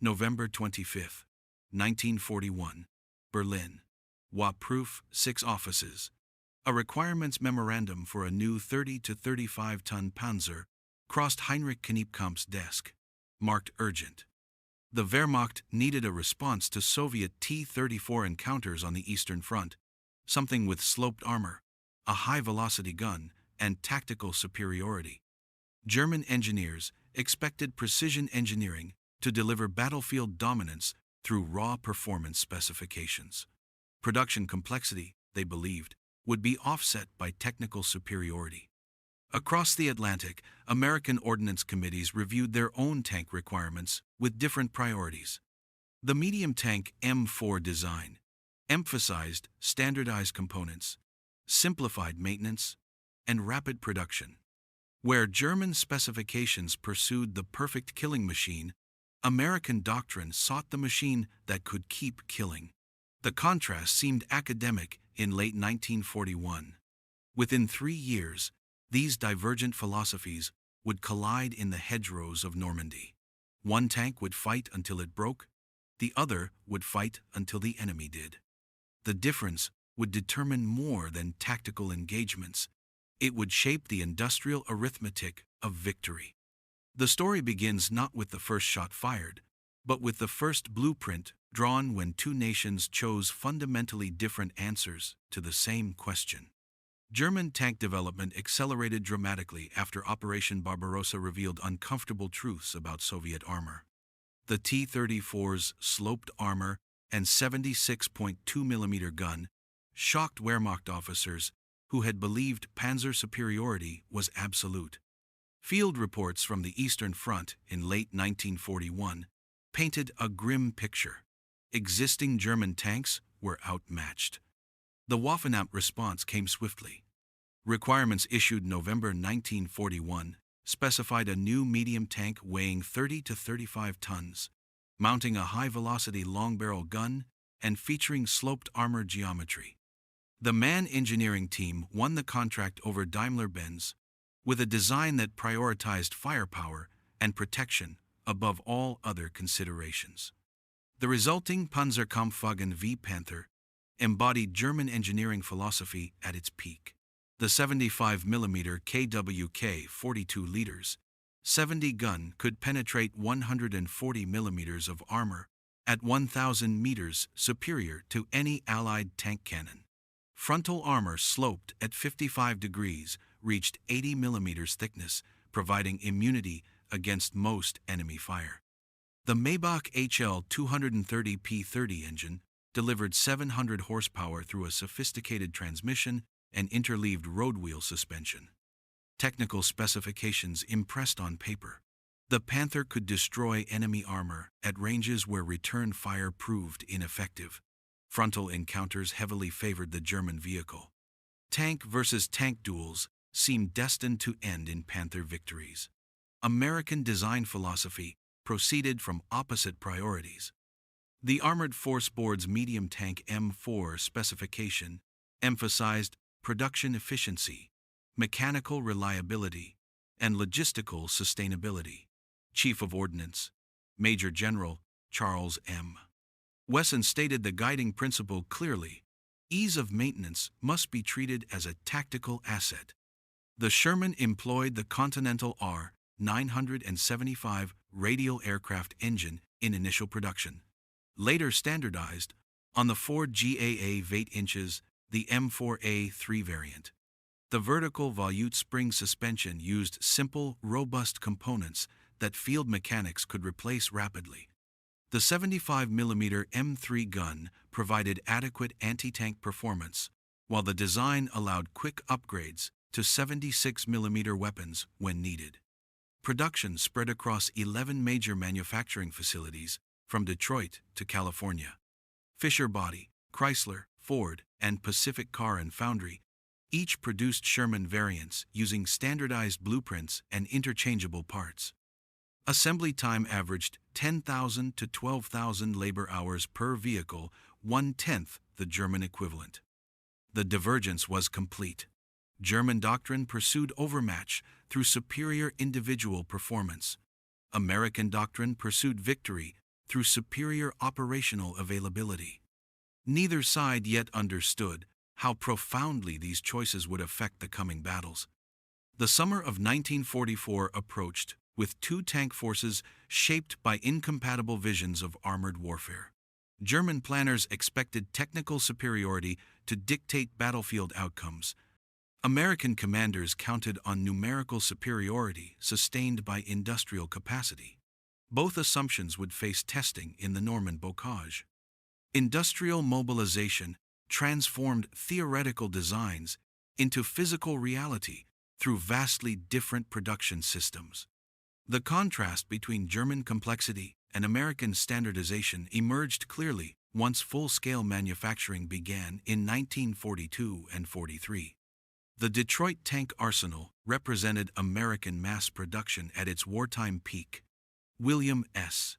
November 25, 1941, Berlin. Prüf, 6 offices. A requirements memorandum for a new 30 to 35-ton Panzer crossed Heinrich Kniepkamp's desk, marked urgent. The Wehrmacht needed a response to Soviet T-34 encounters on the Eastern Front, something with sloped armor, a high-velocity gun, and tactical superiority. German engineers expected precision engineering to deliver battlefield dominance through raw performance specifications. Production complexity, they believed, would be offset by technical superiority. Across the Atlantic, American ordnance committees reviewed their own tank requirements with different priorities. The medium tank M4 design emphasized standardized components, simplified maintenance, and rapid production. Where German specifications pursued the perfect killing machine, American doctrine sought the machine that could keep killing. The contrast seemed academic in late 1941. Within 3 years, these divergent philosophies would collide in the hedgerows of Normandy. One tank would fight until it broke, the other would fight until the enemy did. The difference would determine more than tactical engagements. It would shape the industrial arithmetic of victory. The story begins not with the first shot fired, but with the first blueprint drawn when two nations chose fundamentally different answers to the same question. German tank development accelerated dramatically after Operation Barbarossa revealed uncomfortable truths about Soviet armor. The T-34's sloped armor and 76.2 mm gun shocked Wehrmacht officers who had believed Panzer superiority was absolute. Field reports from the Eastern Front in late 1941 painted a grim picture. Existing German tanks were outmatched. The Waffenamt response came swiftly. Requirements issued November 1941 specified a new medium tank weighing 30 to 35 tons, mounting a high-velocity long-barrel gun and featuring sloped armor geometry. The MAN engineering team won the contract over Daimler-Benz with a design that prioritized firepower and protection above all other considerations. The resulting Panzerkampfwagen V Panther embodied German engineering philosophy at its peak. The 75 mm KWK 42 liters 70 gun could penetrate 140 mm of armor at 1,000 meters, superior to any Allied tank cannon. Frontal armor sloped at 55 degrees reached 80 mm thickness, providing immunity against most enemy fire. The Maybach HL 230 P30 engine delivered 700 horsepower through a sophisticated transmission and interleaved road wheel suspension. Technical specifications impressed on paper. The Panther could destroy enemy armor at ranges where return fire proved ineffective. Frontal encounters heavily favored the German vehicle. Tank versus tank duels seemed destined to end in Panther victories. American design philosophy proceeded from opposite priorities. The Armored Force Board's medium tank M4 specification emphasized production efficiency, mechanical reliability, and logistical sustainability. Chief of Ordnance, Major General Charles M. Wesson stated the guiding principle clearly: ease of maintenance must be treated as a tactical asset. The Sherman employed the Continental R-975 radial aircraft engine in initial production, later standardized on the Ford GAA 8 inches, the M4A3 variant. The vertical volute spring suspension used simple, robust components that field mechanics could replace rapidly. The 75 mm M3 gun provided adequate anti-tank performance, while the design allowed quick upgrades to 76 mm weapons when needed. Production spread across 11 major manufacturing facilities from Detroit to California. Fisher Body, Chrysler, Ford, and Pacific Car and Foundry each produced Sherman variants using standardized blueprints and interchangeable parts. Assembly time averaged 10,000 to 12,000 labor hours per vehicle, 1/10 the German equivalent. The divergence was complete. German doctrine pursued overmatch through superior individual performance. American doctrine pursued victory through superior operational availability. Neither side yet understood how profoundly these choices would affect the coming battles. The summer of 1944 approached, with two tank forces shaped by incompatible visions of armored warfare. German planners expected technical superiority to dictate battlefield outcomes. American commanders counted on numerical superiority sustained by industrial capacity. Both assumptions would face testing in the Norman bocage. Industrial mobilization transformed theoretical designs into physical reality through vastly different production systems. The contrast between German complexity and American standardization emerged clearly once full-scale manufacturing began in 1942 and 43. The Detroit tank arsenal represented American mass production at its wartime peak. William S.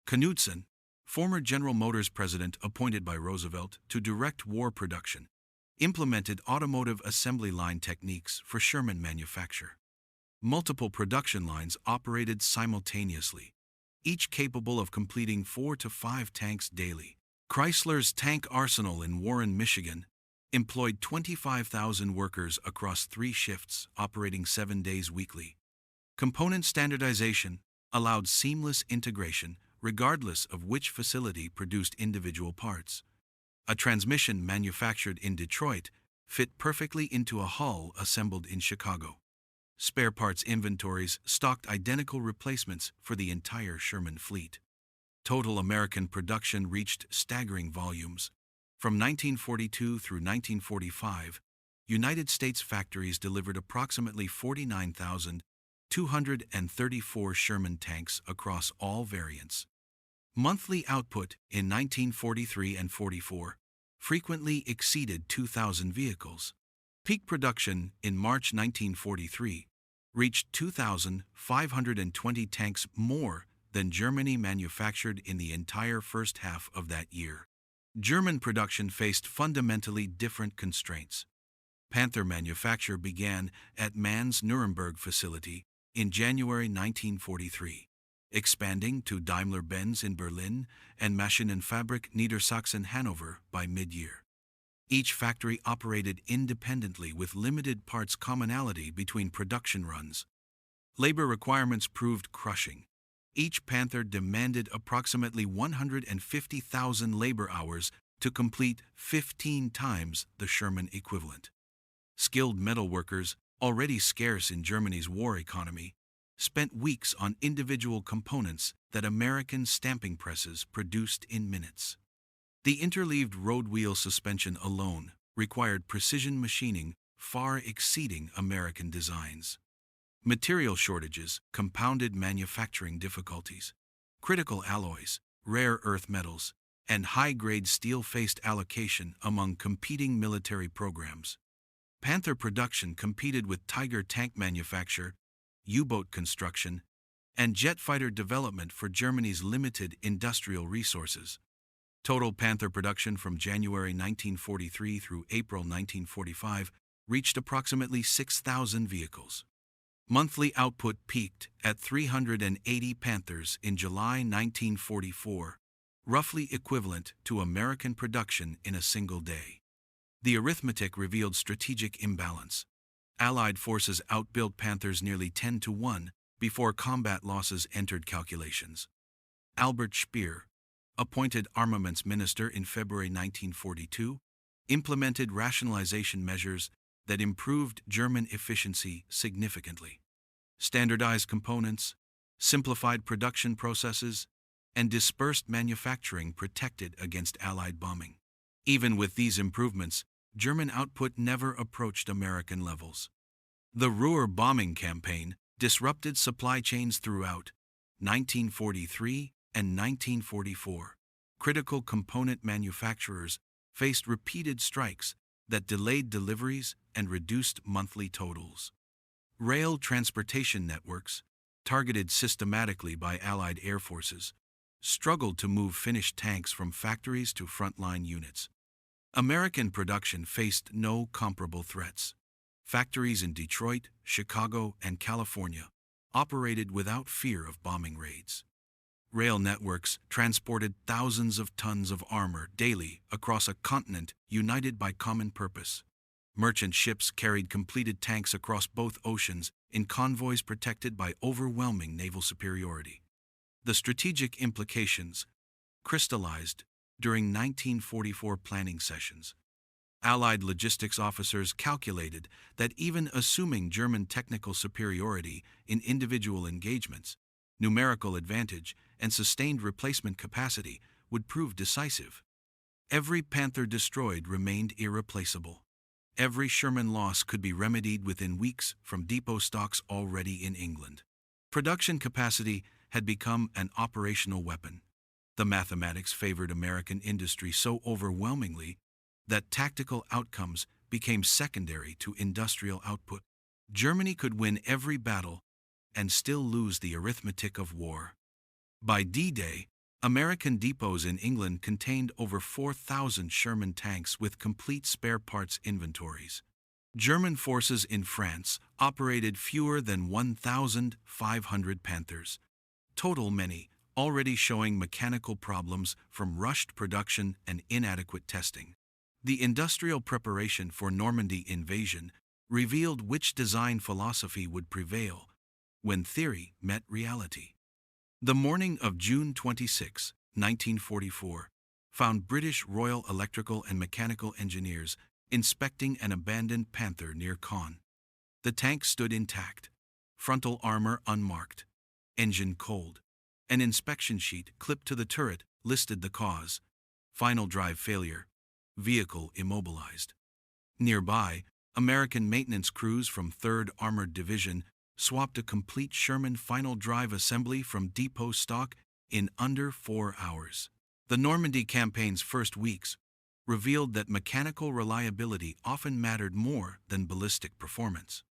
Knudsen, former General Motors president appointed by Roosevelt to direct war production, implemented automotive assembly line techniques for Sherman manufacture. Multiple production lines operated simultaneously, each capable of completing 4 to 5 tanks daily. Chrysler's tank arsenal in Warren, Michigan, employed 25,000 workers across 3 shifts, operating 7 days weekly. Component standardization allowed seamless integration regardless of which facility produced individual parts. A transmission manufactured in Detroit fit perfectly into a hull assembled in Chicago. Spare parts inventories stocked identical replacements for the entire Sherman fleet. Total American production reached staggering volumes. From 1942 through 1945, United States factories delivered approximately 49,234 Sherman tanks across all variants. Monthly output in 1943 and 44 frequently exceeded 2,000 vehicles. Peak production in March 1943 reached 2,520 tanks, more than Germany manufactured in the entire first half of that year. German production faced fundamentally different constraints. Panther manufacture began at Mann's Nuremberg facility in January 1943, expanding to Daimler-Benz in Berlin and Maschinenfabrik Niedersachsen-Hanover by mid-year. Each factory operated independently with limited parts commonality between production runs. Labor requirements proved crushing. Each Panther demanded approximately 150,000 labor hours to complete 15 times the Sherman equivalent. Skilled metal workers, already scarce in Germany's war economy, spent weeks on individual components that American stamping presses produced in minutes. The interleaved road wheel suspension alone required precision machining far exceeding American designs. Material shortages compounded manufacturing difficulties. Critical alloys, rare earth metals, and high-grade steel faced allocation among competing military programs. Panther production competed with Tiger tank manufacture, U-boat construction, and jet fighter development for Germany's limited industrial resources. Total Panther production from January 1943 through April 1945 reached approximately 6,000 vehicles. Monthly output peaked at 380 Panthers in July 1944, roughly equivalent to American production in a single day. The arithmetic revealed strategic imbalance. Allied forces outbuilt Panthers nearly 10 to 1 before combat losses entered calculations. Albert Speer, appointed armaments minister in February 1942, implemented rationalization measures that improved German efficiency significantly. Standardized components, simplified production processes, and dispersed manufacturing protected against Allied bombing. Even with these improvements, German output never approached American levels. The Ruhr bombing campaign disrupted supply chains throughout 1943 and 1944. Critical component manufacturers faced repeated strikes that delayed deliveries and reduced monthly totals. Rail transportation networks, targeted systematically by Allied air forces, struggled to move finished tanks from factories to frontline units. American production faced no comparable threats. Factories in Detroit, Chicago, and California operated without fear of bombing raids. rail networks transported thousands of tons of armor daily across a continent united by common purpose. Merchant ships carried completed tanks across both oceans in convoys protected by overwhelming naval superiority. The strategic implications crystallized during 1944 planning sessions. Allied logistics officers calculated that even assuming German technical superiority in individual engagements, numerical advantage, and sustained replacement capacity would prove decisive. Every Panther destroyed remained irreplaceable. Every Sherman loss could be remedied within weeks from depot stocks already in England. Production capacity had become an operational weapon. The mathematics favored American industry so overwhelmingly that tactical outcomes became secondary to industrial output. Germany could win every battle and still lose the arithmetic of war. By D-Day, American depots in England contained over 4,000 Sherman tanks with complete spare parts inventories. German forces in France operated fewer than 1,500 Panthers. Total many, already showing mechanical problems from rushed production and inadequate testing. The industrial preparation for Normandy invasion revealed which design philosophy would prevail when theory met reality. The morning of June 26, 1944, found British Royal Electrical and Mechanical Engineers inspecting an abandoned Panther near Caen. The tank stood intact, frontal armor unmarked, engine cold. An inspection sheet clipped to the turret listed the cause: final drive failure, vehicle immobilized. Nearby, American maintenance crews from 3rd Armored Division swapped a complete Sherman final drive assembly from depot stock in under 4 hours. The Normandy campaign's first weeks revealed that mechanical reliability often mattered more than ballistic performance.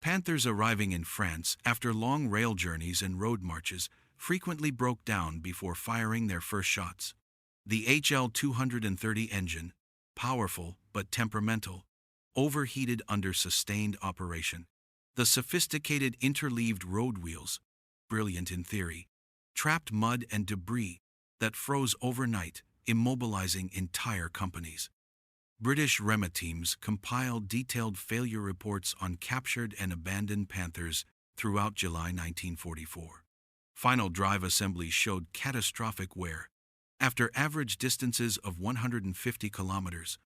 Panthers arriving in France after long rail journeys and road marches frequently broke down before firing their first shots. The HL-230 engine, powerful but temperamental, overheated under sustained operation. The sophisticated interleaved road wheels, brilliant in theory, trapped mud and debris that froze overnight, immobilizing entire companies. British REMA teams compiled detailed failure reports on captured and abandoned Panthers throughout July 1944. Final drive assemblies showed catastrophic wear. After average distances of 150 kilometers,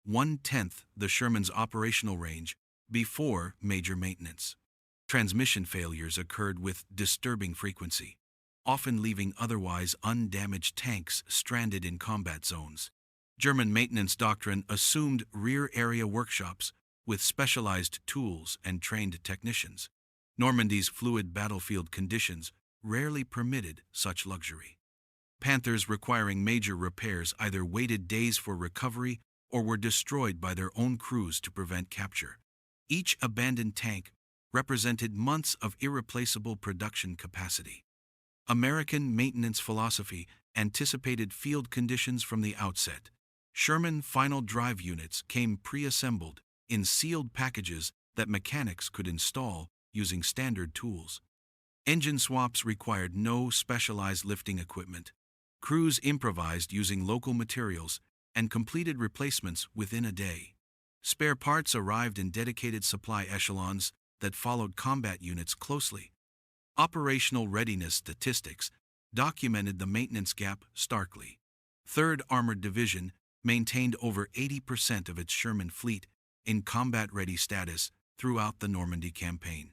1/10 the Sherman's operational range before major maintenance. Transmission failures occurred with disturbing frequency, often leaving otherwise undamaged tanks stranded in combat zones. German maintenance doctrine assumed rear area workshops with specialized tools and trained technicians. Normandy's fluid battlefield conditions rarely permitted such luxury. Panthers requiring major repairs either waited days for recovery or were destroyed by their own crews to prevent capture. Each abandoned tank represented months of irreplaceable production capacity. American maintenance philosophy anticipated field conditions from the outset. Sherman final drive units came pre-assembled in sealed packages that mechanics could install using standard tools. Engine swaps required no specialized lifting equipment. Crews improvised using local materials and completed replacements within a day. Spare parts arrived in dedicated supply echelons that followed combat units closely. Operational readiness statistics documented the maintenance gap starkly. 3rd Armored Division maintained over 80% of its Sherman fleet in combat-ready status throughout the Normandy campaign.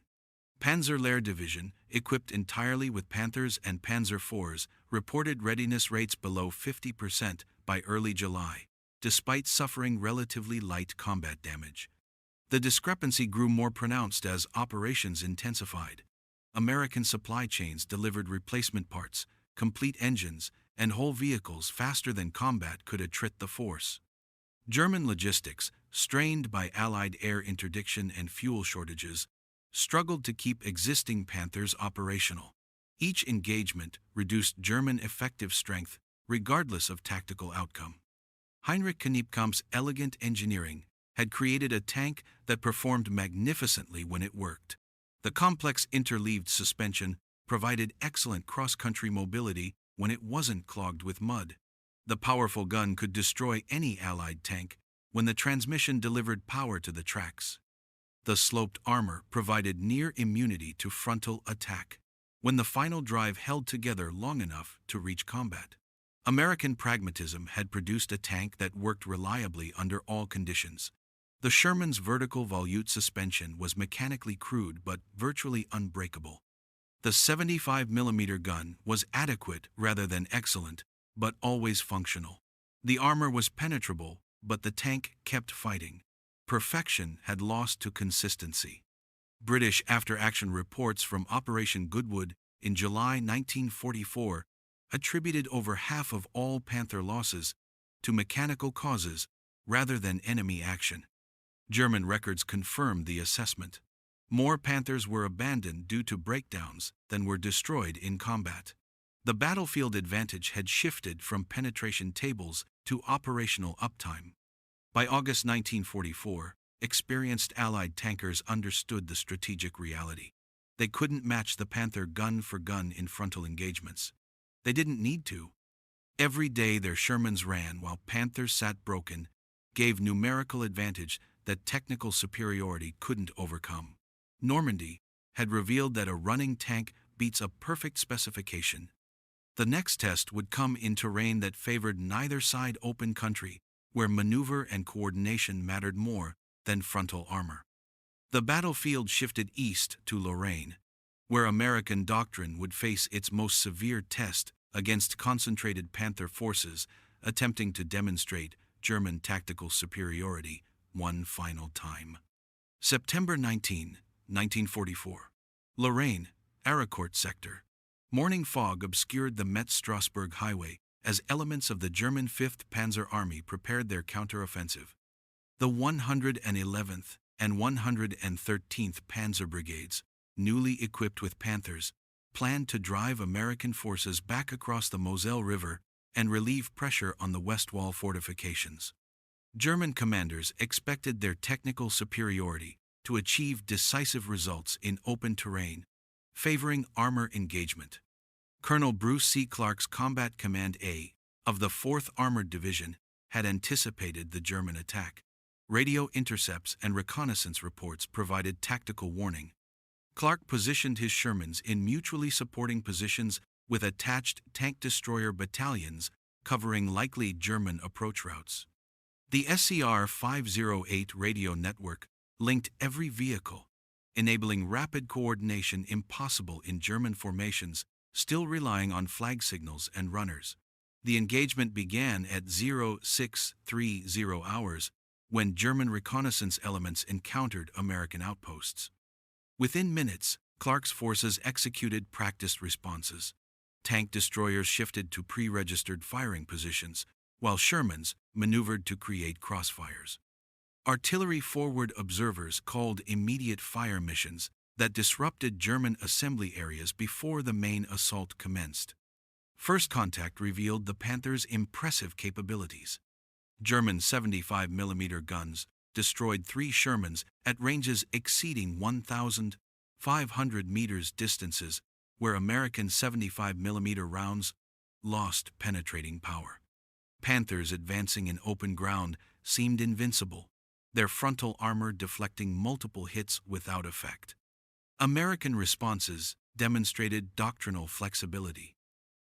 Panzerlehr Division, equipped entirely with Panthers and Panzer IVs, reported readiness rates below 50% by early July, despite suffering relatively light combat damage. The discrepancy grew more pronounced as operations intensified. American supply chains delivered replacement parts, complete engines, and whole vehicles faster than combat could attrit the force. German logistics, strained by Allied air interdiction and fuel shortages, struggled to keep existing Panthers operational. Each engagement reduced German effective strength regardless of tactical outcome. Heinrich Kniepkamp's elegant engineering had created a tank that performed magnificently when it worked. The complex interleaved suspension provided excellent cross-country mobility when it wasn't clogged with mud. The powerful gun could destroy any Allied tank when the transmission delivered power to the tracks. The sloped armor provided near immunity to frontal attack when the final drive held together long enough to reach combat. American pragmatism had produced a tank that worked reliably under all conditions. The Sherman's vertical volute suspension was mechanically crude but virtually unbreakable. The 75mm gun was adequate rather than excellent, but always functional. The armor was penetrable, but the tank kept fighting. Perfection had lost to consistency. British after-action reports from Operation Goodwood in July 1944 attributed over half of all Panther losses to mechanical causes rather than enemy action. German records confirmed the assessment. More Panthers were abandoned due to breakdowns than were destroyed in combat. The battlefield advantage had shifted from penetration tables to operational uptime. By August 1944, experienced Allied tankers understood the strategic reality. They couldn't match the Panther gun for gun in frontal engagements. They didn't need to. Every day their Shermans ran while Panthers sat broken, gave numerical advantage that technical superiority couldn't overcome. Normandy had revealed that a running tank beats a perfect specification. The next test would come in terrain that favored neither side, open country, where maneuver and coordination mattered more than frontal armor. The battlefield shifted east to Lorraine, where American doctrine would face its most severe test against concentrated Panther forces attempting to demonstrate German tactical superiority one final time. September 19, 1944. Lorraine, Arracourt sector. Morning fog obscured the Metz-Strasbourg highway as elements of the German 5th Panzer Army prepared their counteroffensive. The 111th and 113th Panzer Brigades, newly equipped with Panthers, planned to drive American forces back across the Moselle River and relieve pressure on the West Wall fortifications. German commanders expected their technical superiority to achieve decisive results in open terrain, favoring armor engagement. Colonel Bruce C. Clarke's Combat Command A of the 4th Armored Division had anticipated the German attack. Radio intercepts and reconnaissance reports provided tactical warning. Clarke positioned his Shermans in mutually supporting positions with attached tank destroyer battalions covering likely German approach routes. The SCR 508 radio network linked every vehicle, enabling rapid coordination impossible in German formations still relying on flag signals and runners. The engagement began at 0630 hours when German reconnaissance elements encountered American outposts. Within minutes, Clarke's forces executed practiced responses. Tank destroyers shifted to pre-registered firing positions, while Shermans maneuvered to create crossfires. Artillery forward observers called immediate fire missions that disrupted German assembly areas before the main assault commenced. First contact revealed the Panthers' impressive capabilities. German 75mm guns destroyed 3 Shermans at ranges exceeding 1,500 meters distances, where American 75mm rounds lost penetrating power. Panthers advancing in open ground seemed invincible, their frontal armor deflecting multiple hits without effect. American responses demonstrated doctrinal flexibility.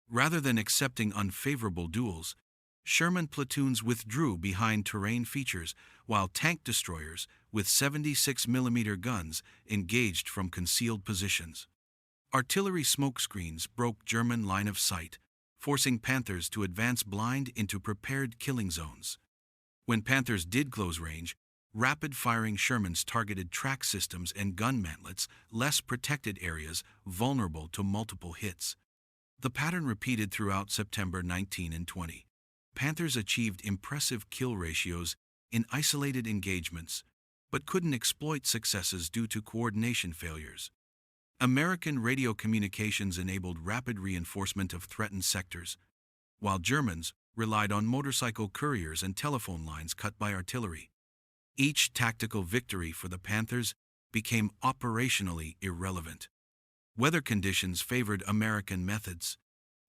Rather than accepting unfavorable duels, Sherman platoons withdrew behind terrain features while tank destroyers with 76mm guns engaged from concealed positions. Artillery smokescreens broke German line of sight, forcing Panthers to advance blind into prepared killing zones. When Panthers did close range, rapid-firing Shermans targeted track systems and gun mantlets, less protected areas vulnerable to multiple hits. The pattern repeated throughout September 19 and 20. Panthers achieved impressive kill ratios in isolated engagements, but couldn't exploit successes due to coordination failures. American radio communications enabled rapid reinforcement of threatened sectors, while Germans relied on motorcycle couriers and telephone lines cut by artillery. Each tactical victory for the Panthers became operationally irrelevant. Weather conditions favored American methods.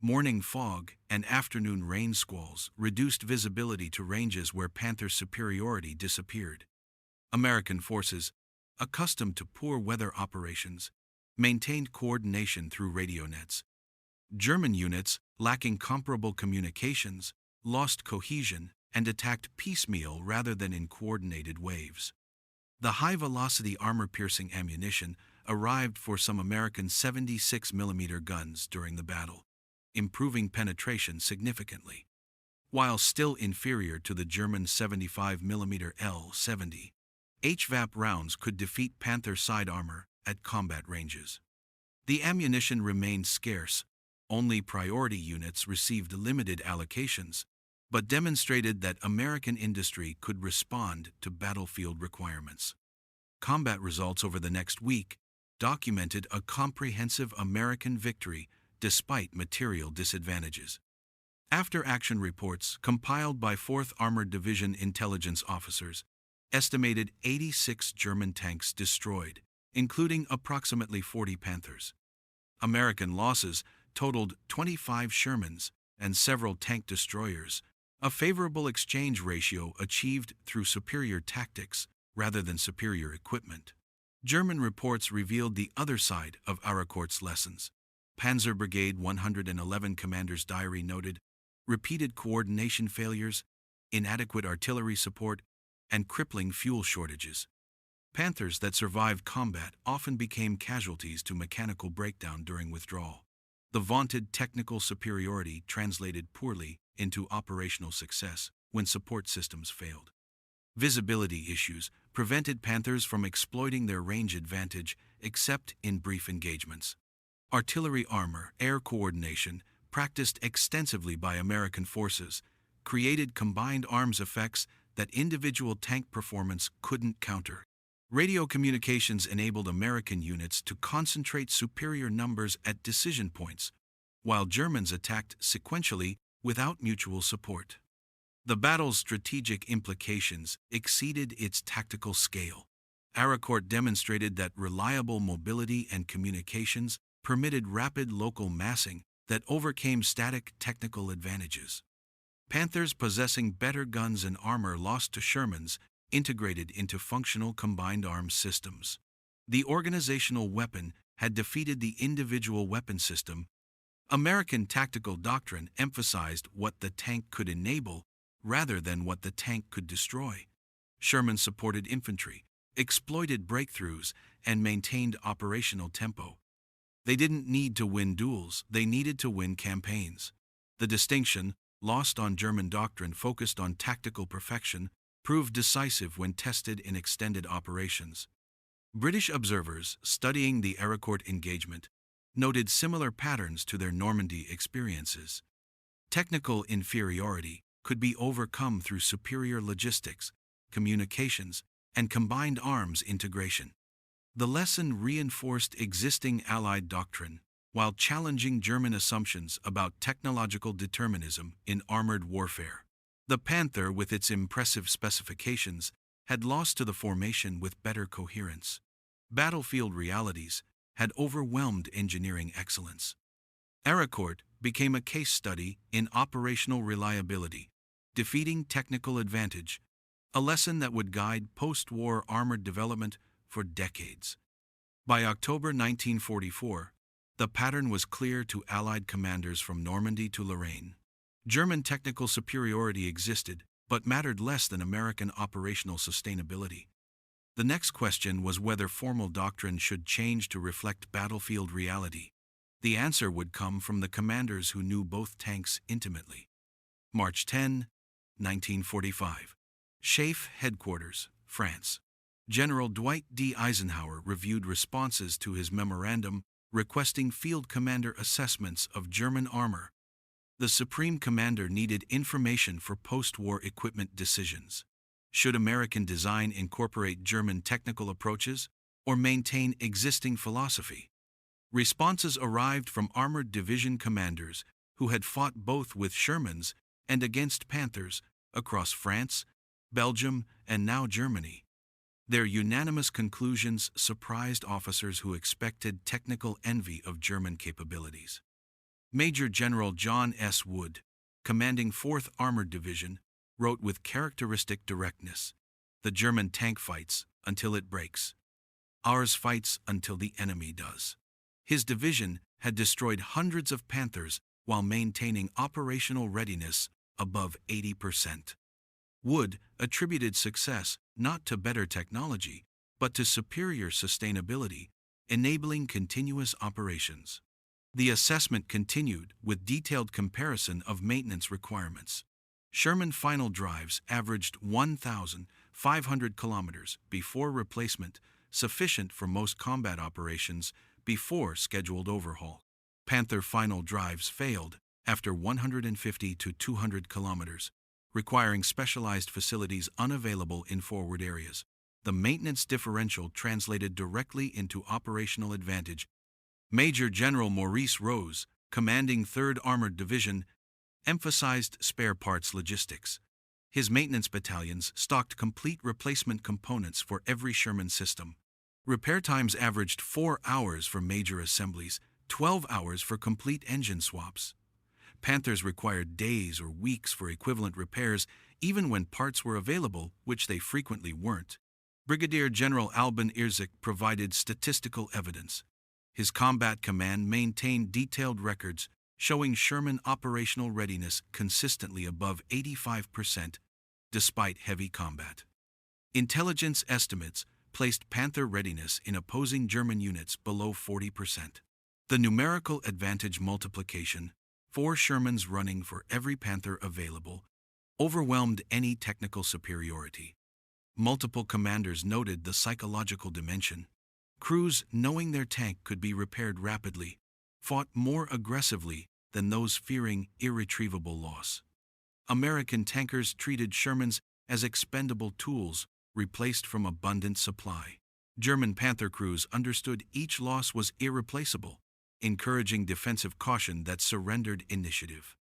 Morning fog and afternoon rain squalls reduced visibility to ranges where Panther superiority disappeared. American forces, accustomed to poor weather operations, maintained coordination through radio nets. German units, lacking comparable communications, lost cohesion and attacked piecemeal rather than in coordinated waves. The high-velocity armor-piercing ammunition arrived for some American 76mm guns during the battle, improving penetration significantly. While still inferior to the German 75mm L-70, HVAP rounds could defeat Panther side armor at combat ranges. The ammunition remained scarce. Only priority units received limited allocations, but demonstrated that American industry could respond to battlefield requirements. Combat results over the next week documented a comprehensive American victory despite material disadvantages. After-action reports compiled by 4th Armored Division intelligence officers estimated 86 German tanks destroyed, including approximately 40 Panthers. American losses totaled 25 Shermans and several tank destroyers, a favorable exchange ratio achieved through superior tactics rather than superior equipment. German reports revealed the other side of Arracourt's lessons. Panzer Brigade 111 commander's diary noted repeated coordination failures, inadequate artillery support, and crippling fuel shortages. Panthers that survived combat often became casualties to mechanical breakdown during withdrawal. The vaunted technical superiority translated poorly into operational success when support systems failed. Visibility issues prevented Panthers from exploiting their range advantage except in brief engagements. Artillery armor, air coordination, practiced extensively by American forces, created combined arms effects that individual tank performance couldn't counter. Radio communications enabled American units to concentrate superior numbers at decision points, while Germans attacked sequentially without mutual support. The battle's strategic implications exceeded its tactical scale. Arracourt demonstrated that reliable mobility and communications permitted rapid local massing that overcame static technical advantages. Panthers possessing better guns and armor lost to Shermans integrated into functional combined arms systems. The organizational weapon had defeated the individual weapon system. American tactical doctrine emphasized what the tank could enable rather than what the tank could destroy. Sherman supported infantry, exploited breakthroughs, and maintained operational tempo. They didn't need to win duels, they needed to win campaigns. The distinction, lost on German doctrine focused on tactical perfection, proved decisive when tested in extended operations. British observers studying the Arracourt engagement noted similar patterns to their Normandy experiences. Technical inferiority could be overcome through superior logistics, communications, and combined arms integration. The lesson reinforced existing Allied doctrine while challenging German assumptions about technological determinism in armored warfare. The Panther, with its impressive specifications, had lost to the formation with better coherence. Battlefield realities had overwhelmed engineering excellence. Arracourt became a case study in operational reliability, defeating technical advantage, a lesson that would guide post-war armored development for decades. By October 1944, the pattern was clear to Allied commanders from Normandy to Lorraine. German technical superiority existed, but mattered less than American operational sustainability. The next question was whether formal doctrine should change to reflect battlefield reality. The answer would come from the commanders who knew both tanks intimately. March 10, 1945. SHAEF Headquarters, France. General Dwight D. Eisenhower reviewed responses to his memorandum requesting field commander assessments of German armor. The Supreme Commander needed information for post-war equipment decisions. Should American design incorporate German technical approaches or maintain existing philosophy? Responses arrived from armored division commanders who had fought both with Shermans and against Panthers across France, Belgium, and now Germany. Their unanimous conclusions surprised officers who expected technical envy of German capabilities. Major General John S. Wood, commanding 4th Armored Division, wrote with characteristic directness, "The German tank fights until it breaks. Ours fights until the enemy does." His division had destroyed hundreds of Panthers while maintaining operational readiness above 80%. Wood attributed success not to better technology, but to superior sustainability, enabling continuous operations. The assessment continued with detailed comparison of maintenance requirements. Sherman final drives averaged 1,500 kilometers before replacement, sufficient for most combat operations before scheduled overhaul. Panther final drives failed after 150 to 200 kilometers, requiring specialized facilities unavailable in forward areas. The maintenance differential translated directly into operational advantage. Major General Maurice Rose, commanding 3rd Armored Division, emphasized spare parts logistics. His maintenance battalions stocked complete replacement components for every Sherman system. Repair times averaged 4 hours for major assemblies, 12 hours for complete engine swaps. Panthers required days or weeks for equivalent repairs, even when parts were available, which they frequently weren't. Brigadier General Alban Irzik provided statistical evidence. His combat command maintained detailed records showing Sherman operational readiness consistently above 85%, despite heavy combat. Intelligence estimates placed Panther readiness in opposing German units below 40%. The numerical advantage multiplication, 4 Shermans running for every Panther available, overwhelmed any technical superiority. Multiple commanders noted the psychological dimension. Crews, knowing their tank could be repaired rapidly, fought more aggressively than those fearing irretrievable loss. American tankers treated Shermans as expendable tools replaced from abundant supply. German Panther crews understood each loss was irreplaceable, encouraging defensive caution that surrendered initiative.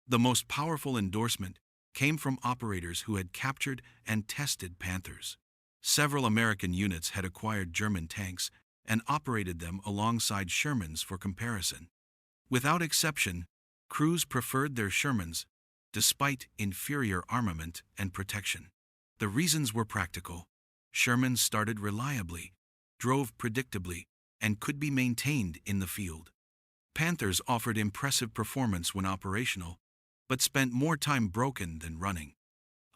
The most powerful endorsement came from operators who had captured and tested Panthers. Several American units had acquired German tanks and operated them alongside Shermans for comparison. Without exception, crews preferred their Shermans, despite inferior armament and protection. The reasons were practical. Shermans started reliably, drove predictably, and could be maintained in the field. Panthers offered impressive performance when operational, but spent more time broken than running.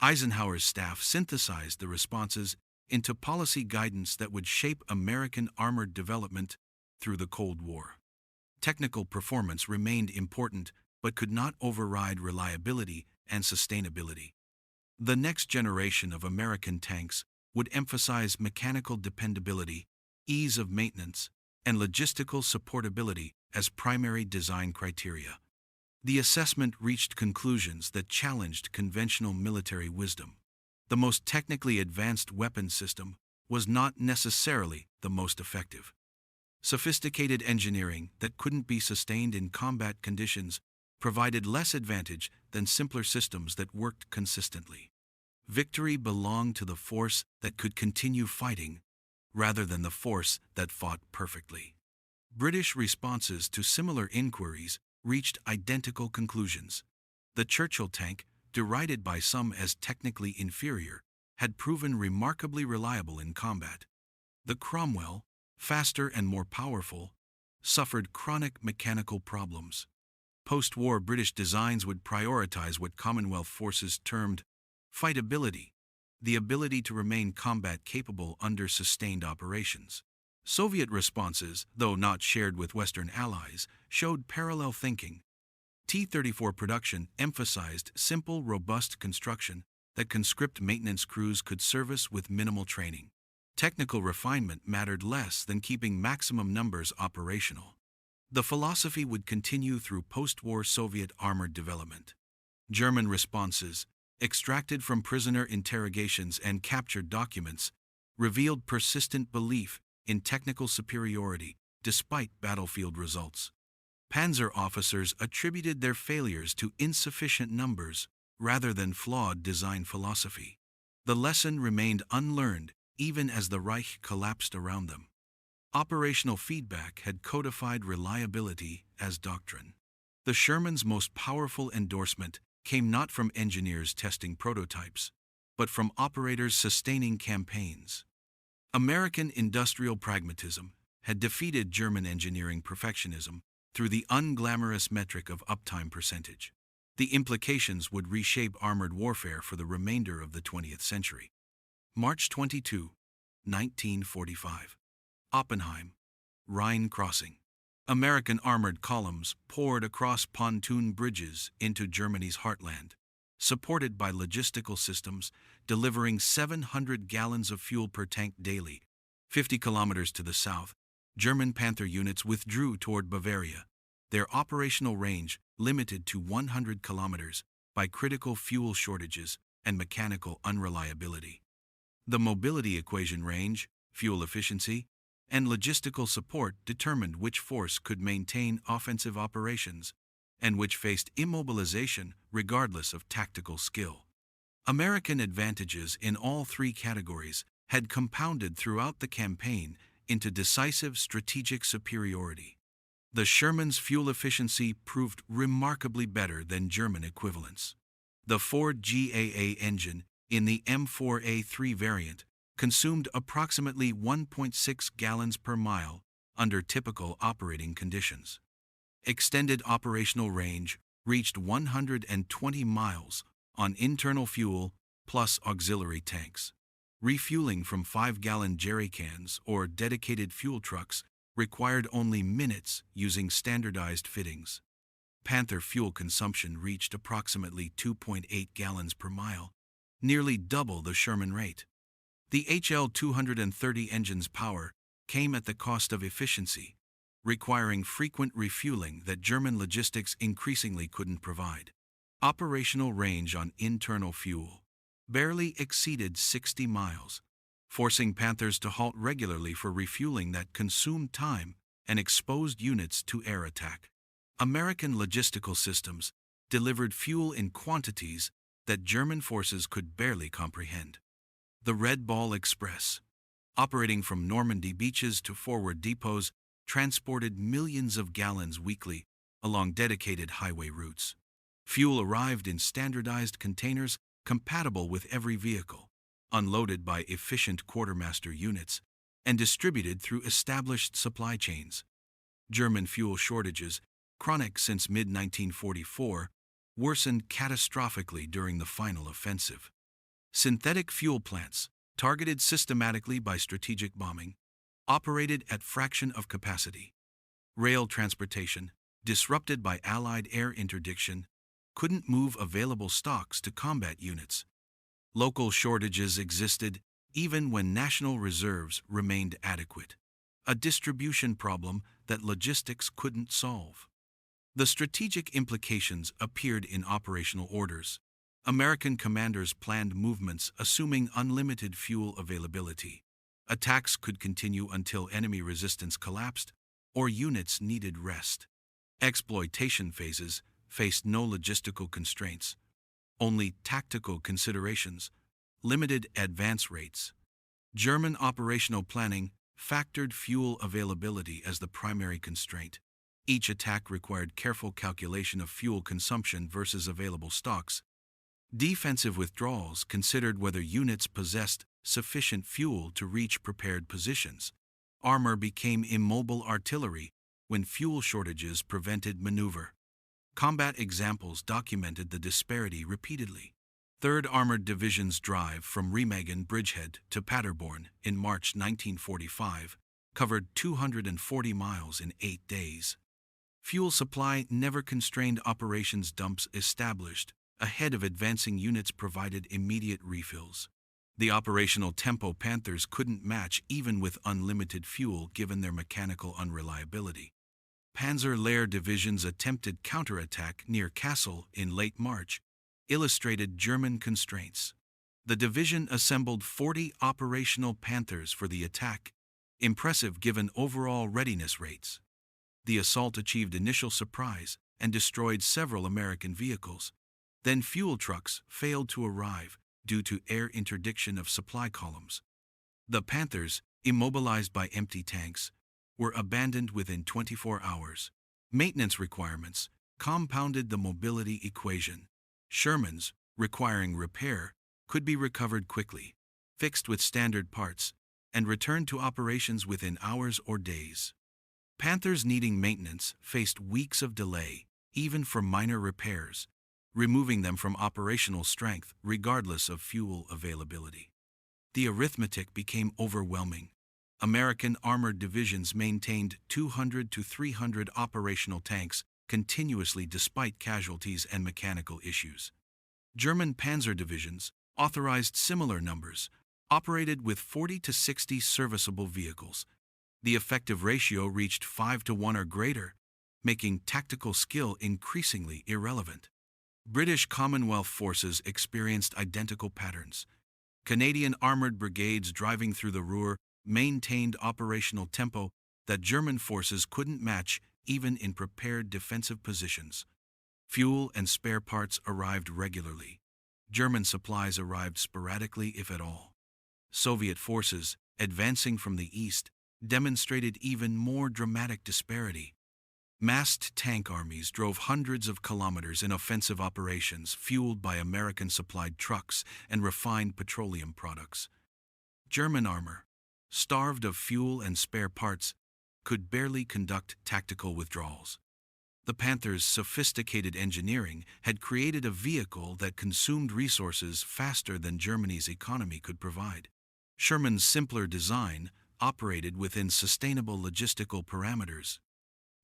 Eisenhower's staff synthesized the responses into policy guidance that would shape American armored development through the Cold War. Technical performance remained important, but could not override reliability and sustainability. The next generation of American tanks would emphasize mechanical dependability, ease of maintenance, and logistical supportability as primary design criteria. The assessment reached conclusions that challenged conventional military wisdom. The most technically advanced weapon system was not necessarily the most effective. Sophisticated engineering that couldn't be sustained in combat conditions provided less advantage than simpler systems that worked consistently. Victory belonged to the force that could continue fighting, rather than the force that fought perfectly. British responses to similar inquiries reached identical conclusions. The Churchill tank, derided by some as technically inferior, had proven remarkably reliable in combat. The Cromwell, faster and more powerful, suffered chronic mechanical problems. Post-war British designs would prioritize what Commonwealth forces termed fightability, the ability to remain combat-capable under sustained operations. Soviet responses, though not shared with Western allies, showed parallel thinking. T-34 production emphasized simple, robust construction that conscript maintenance crews could service with minimal training. Technical refinement mattered less than keeping maximum numbers operational. The philosophy would continue through post-war Soviet armored development. German responses, extracted from prisoner interrogations and captured documents, revealed persistent belief in technical superiority despite battlefield results. Panzer officers attributed their failures to insufficient numbers rather than flawed design philosophy. The lesson remained unlearned even as the Reich collapsed around them. Operational feedback had codified reliability as doctrine. The Sherman's most powerful endorsement came not from engineers testing prototypes, but from operators sustaining campaigns. American industrial pragmatism had defeated German engineering perfectionism through the unglamorous metric of uptime percentage. The implications would reshape armored warfare for the remainder of the 20th century. March 22, 1945. Oppenheim, Rhine crossing. American armored columns poured across pontoon bridges into Germany's heartland, supported by logistical systems delivering 700 gallons of fuel per tank daily. 50 kilometers to the south, German Panther units withdrew toward Bavaria, their operational range limited to 100 kilometers by critical fuel shortages and mechanical unreliability. The mobility equation range, fuel efficiency, and logistical support determined which force could maintain offensive operations and which faced immobilization regardless of tactical skill. American advantages in all three categories had compounded throughout the campaign into decisive strategic superiority. The Sherman's fuel efficiency proved remarkably better than German equivalents. The Ford GAA engine in the M4A3 variant consumed approximately 1.6 gallons per mile under typical operating conditions. Extended operational range reached 120 miles on internal fuel plus auxiliary tanks. Refueling from 5-gallon jerry cans or dedicated fuel trucks required only minutes using standardized fittings. Panther fuel consumption reached approximately 2.8 gallons per mile, nearly double the Sherman rate. The HL 230 engine's power came at the cost of efficiency, requiring frequent refueling that German logistics increasingly couldn't provide. Operational range on internal fuel barely exceeded 60 miles, forcing Panthers to halt regularly for refueling that consumed time and exposed units to air attack. American logistical systems delivered fuel in quantities that German forces could barely comprehend. The Red Ball Express, operating from Normandy beaches to forward depots, transported millions of gallons weekly along dedicated highway routes. Fuel arrived in standardized containers compatible with every vehicle, unloaded by efficient quartermaster units, and distributed through established supply chains. German fuel shortages, chronic since mid-1944, worsened catastrophically during the final offensive. Synthetic fuel plants, targeted systematically by strategic bombing, operated at fraction of capacity. Rail transportation, disrupted by Allied air interdiction, couldn't move available stocks to combat units. Local shortages existed even when national reserves remained adequate, a distribution problem that logistics couldn't solve. The strategic implications appeared in operational orders. American commanders planned movements assuming unlimited fuel availability. Attacks could continue until enemy resistance collapsed or units needed rest. Exploitation phases faced no logistical constraints, only tactical considerations, limited advance rates. German operational planning factored fuel availability as the primary constraint. Each attack required careful calculation of fuel consumption versus available stocks. Defensive withdrawals considered whether units possessed sufficient fuel to reach prepared positions. Armor became immobile artillery when fuel shortages prevented maneuver. Combat examples documented the disparity repeatedly. 3rd Armored Division's drive from Remagen bridgehead to Paderborn in March 1945 covered 240 miles in 8 days. Fuel supply never constrained operations dumps established ahead of advancing units provided immediate refills. The operational tempo Panthers couldn't match even with unlimited fuel given their mechanical unreliability. Panzer Lehr Division's attempted counterattack near Kassel in late March illustrated German constraints. The division assembled 40 operational Panthers for the attack, impressive given overall readiness rates. The assault achieved initial surprise and destroyed several American vehicles. Then fuel trucks failed to arrive due to air interdiction of supply columns. The Panthers, immobilized by empty tanks, were abandoned within 24 hours. Maintenance requirements, compounded the mobility equation. Shermans, requiring repair, could be recovered quickly, fixed with standard parts, and returned to operations within hours or days. Panthers needing maintenance faced weeks of delay, even for minor repairs, removing them from operational strength regardless of fuel availability. The arithmetic became overwhelming. American armored divisions maintained 200 to 300 operational tanks continuously despite casualties and mechanical issues. German Panzer divisions, authorized similar numbers, operated with 40 to 60 serviceable vehicles. The effective ratio reached 5 to 1 or greater, making tactical skill increasingly irrelevant. British Commonwealth forces experienced identical patterns. Canadian armored brigades driving through the Ruhr maintained operational tempo that German forces couldn't match even in prepared defensive positions. Fuel and spare parts arrived regularly. German supplies arrived sporadically, if at all. Soviet forces, advancing from the east, demonstrated even more dramatic disparity. Massed tank armies drove hundreds of kilometers in offensive operations fueled by American-supplied trucks and refined petroleum products. German armor, starved of fuel and spare parts, could barely conduct tactical withdrawals. The Panthers' sophisticated engineering had created a vehicle that consumed resources faster than Germany's economy could provide. Sherman's simpler design operated within sustainable logistical parameters.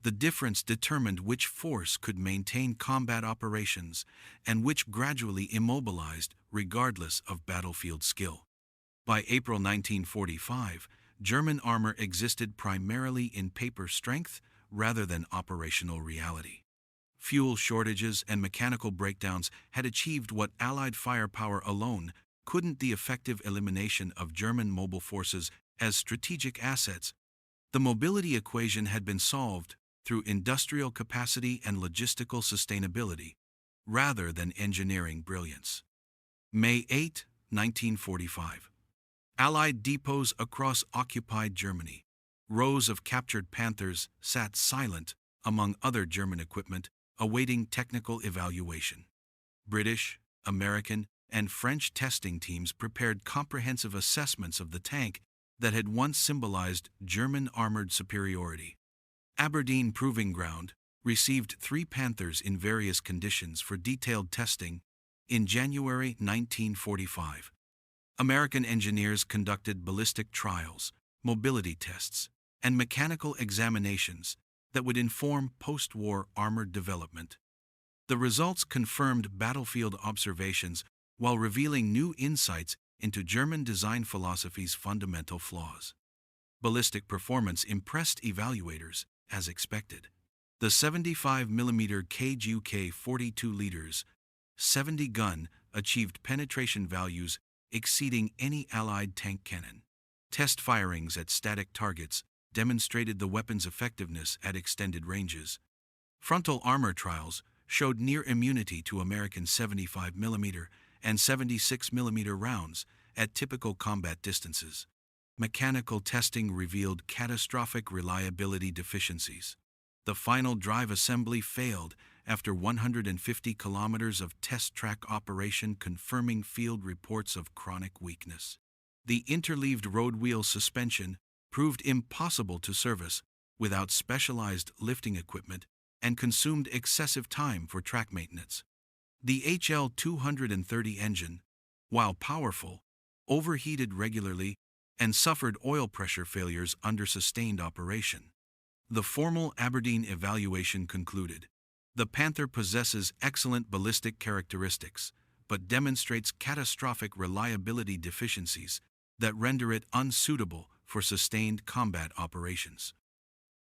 The difference determined which force could maintain combat operations and which gradually immobilized regardless of battlefield skill. By April 1945, German armor existed primarily in paper strength rather than operational reality. Fuel shortages and mechanical breakdowns had achieved what Allied firepower alone couldn't: the effective elimination of German mobile forces as strategic assets. The mobility equation had been solved through industrial capacity and logistical sustainability, rather than engineering brilliance. May 8, 1945. Allied depots across occupied Germany. Rows of captured Panthers sat silent among other German equipment, awaiting technical evaluation. British, American, and French testing teams prepared comprehensive assessments of the tank that had once symbolized German armored superiority. Aberdeen Proving Ground received 3 Panthers in various conditions for detailed testing in January 1945. American engineers conducted ballistic trials, mobility tests, and mechanical examinations that would inform post-war armored development. The results confirmed battlefield observations while revealing new insights into German design philosophy's fundamental flaws. Ballistic performance impressed evaluators, as expected. The 75mm KGUK 42 liters, 70 gun achieved penetration values exceeding any Allied tank cannon. Test firings at static targets demonstrated the weapon's effectiveness at extended ranges. Frontal armor trials showed near immunity to American 75mm and 76mm rounds at typical combat distances. Mechanical testing revealed catastrophic reliability deficiencies. The final drive assembly failed after 150 kilometers of test track operation, confirming field reports of chronic weakness. The interleaved road wheel suspension proved impossible to service without specialized lifting equipment and consumed excessive time for track maintenance. The HL 230 engine, while powerful, overheated regularly and suffered oil pressure failures under sustained operation. The formal Aberdeen evaluation concluded, the Panther possesses excellent ballistic characteristics, but demonstrates catastrophic reliability deficiencies that render it unsuitable for sustained combat operations.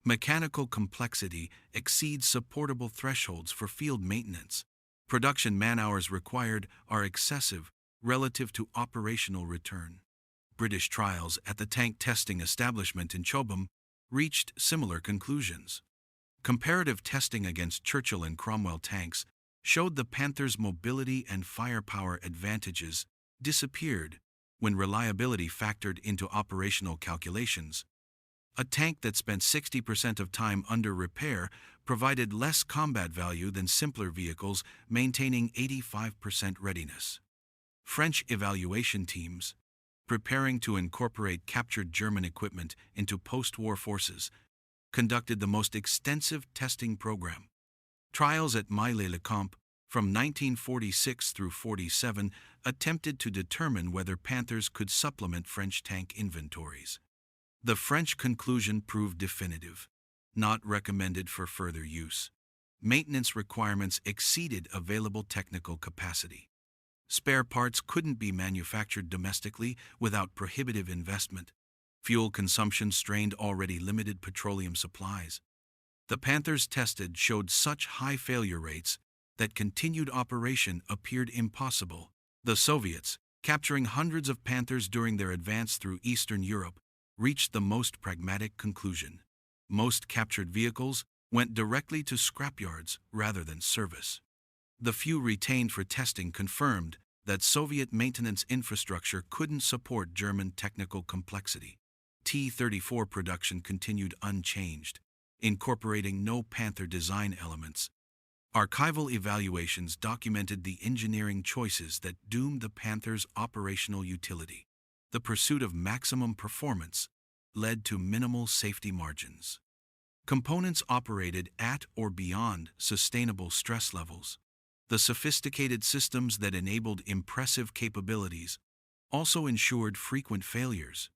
Mechanical complexity exceeds supportable thresholds for field maintenance. Production man-hours required are excessive relative to operational return. British trials at the tank testing establishment in Chobham reached similar conclusions. Comparative testing against Churchill and Cromwell tanks showed the Panther's mobility and firepower advantages disappeared when reliability factored into operational calculations. A tank that spent 60% of time under repair provided less combat value than simpler vehicles maintaining 85% readiness. French evaluation teams, preparing to incorporate captured German equipment into post-war forces, conducted the most extensive testing program. Trials at Maillé-le-Camp from 1946 through 47 attempted to determine whether Panthers could supplement French tank inventories. The French conclusion proved definitive, not recommended for further use. Maintenance requirements exceeded available technical capacity. Spare parts couldn't be manufactured domestically without prohibitive investment. Fuel consumption strained already limited petroleum supplies. The Panthers tested showed such high failure rates that continued operation appeared impossible. The Soviets, capturing hundreds of Panthers during their advance through Eastern Europe, reached the most pragmatic conclusion. Most captured vehicles went directly to scrapyards rather than service. The few retained for testing confirmed that Soviet maintenance infrastructure couldn't support German technical complexity. T-34 production continued unchanged, incorporating no Panther design elements. Archival evaluations documented the engineering choices that doomed the Panther's operational utility. The pursuit of maximum performance led to minimal safety margins. Components operated at or beyond sustainable stress levels. The sophisticated systems that enabled impressive capabilities also ensured frequent failures.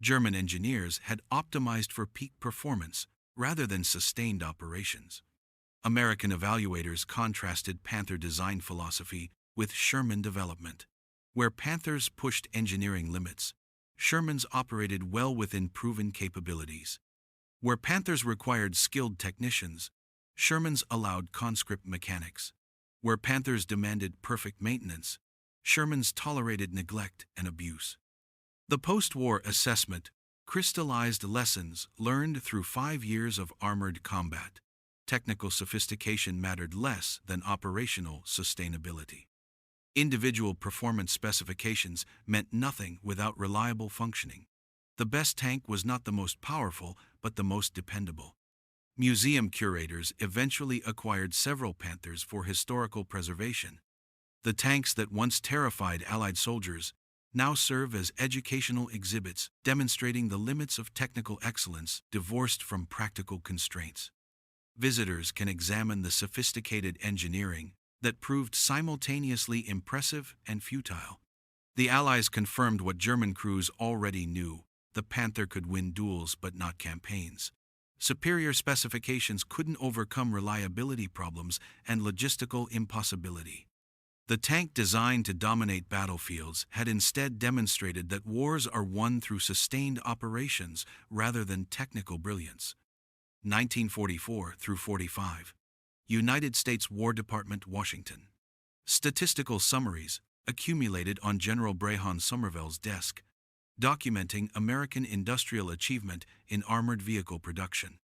German engineers had optimized for peak performance rather than sustained operations. American evaluators contrasted Panther design philosophy with Sherman development. Where Panthers pushed engineering limits, Shermans operated well within proven capabilities. Where Panthers required skilled technicians, Shermans allowed conscript mechanics. Where Panthers demanded perfect maintenance, Shermans tolerated neglect and abuse. The post-war assessment crystallized lessons learned through 5 years of armored combat. Technical sophistication mattered less than operational sustainability. Individual performance specifications meant nothing without reliable functioning. The best tank was not the most powerful, but the most dependable. Museum curators eventually acquired several Panthers for historical preservation. The tanks that once terrified Allied soldiers now serve as educational exhibits demonstrating the limits of technical excellence divorced from practical constraints. Visitors can examine the sophisticated engineering that proved simultaneously impressive and futile. The Allies confirmed what German crews already knew: the Panther could win duels but not campaigns. Superior specifications couldn't overcome reliability problems and logistical impossibility. The tank designed to dominate battlefields had instead demonstrated that wars are won through sustained operations rather than technical brilliance. 1944 through 45. United States War Department, Washington. Statistical summaries accumulated on General Brehon Somerville's desk, documenting American industrial achievement in armored vehicle production.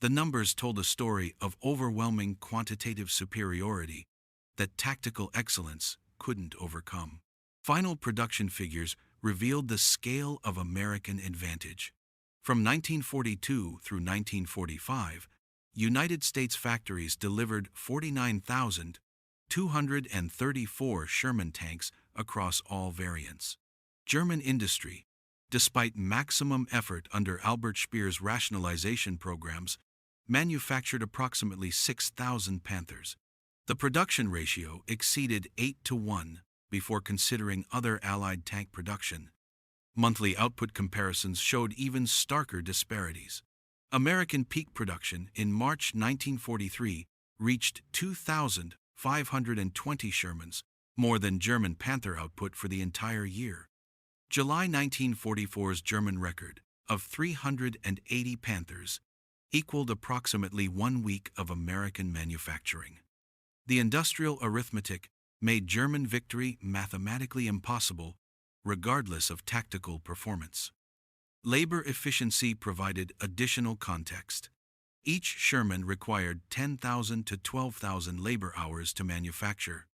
The numbers told a story of overwhelming quantitative superiority that tactical excellence couldn't overcome. Final production figures revealed the scale of American advantage. From 1942 through 1945, United States factories delivered 49,234 Sherman tanks across all variants. German industry, despite maximum effort under Albert Speer's rationalization programs, manufactured approximately 6,000 Panthers. The production ratio exceeded 8-to-1 before considering other Allied tank production. Monthly output comparisons showed even starker disparities. American peak production in March 1943 reached 2,520 Shermans, more than German Panther output for the entire year. July 1944's German record of 380 Panthers equaled approximately 1 week of American manufacturing. The industrial arithmetic made German victory mathematically impossible, regardless of tactical performance. Labor efficiency provided additional context. Each Sherman required 10,000 to 12,000 labor hours to manufacture.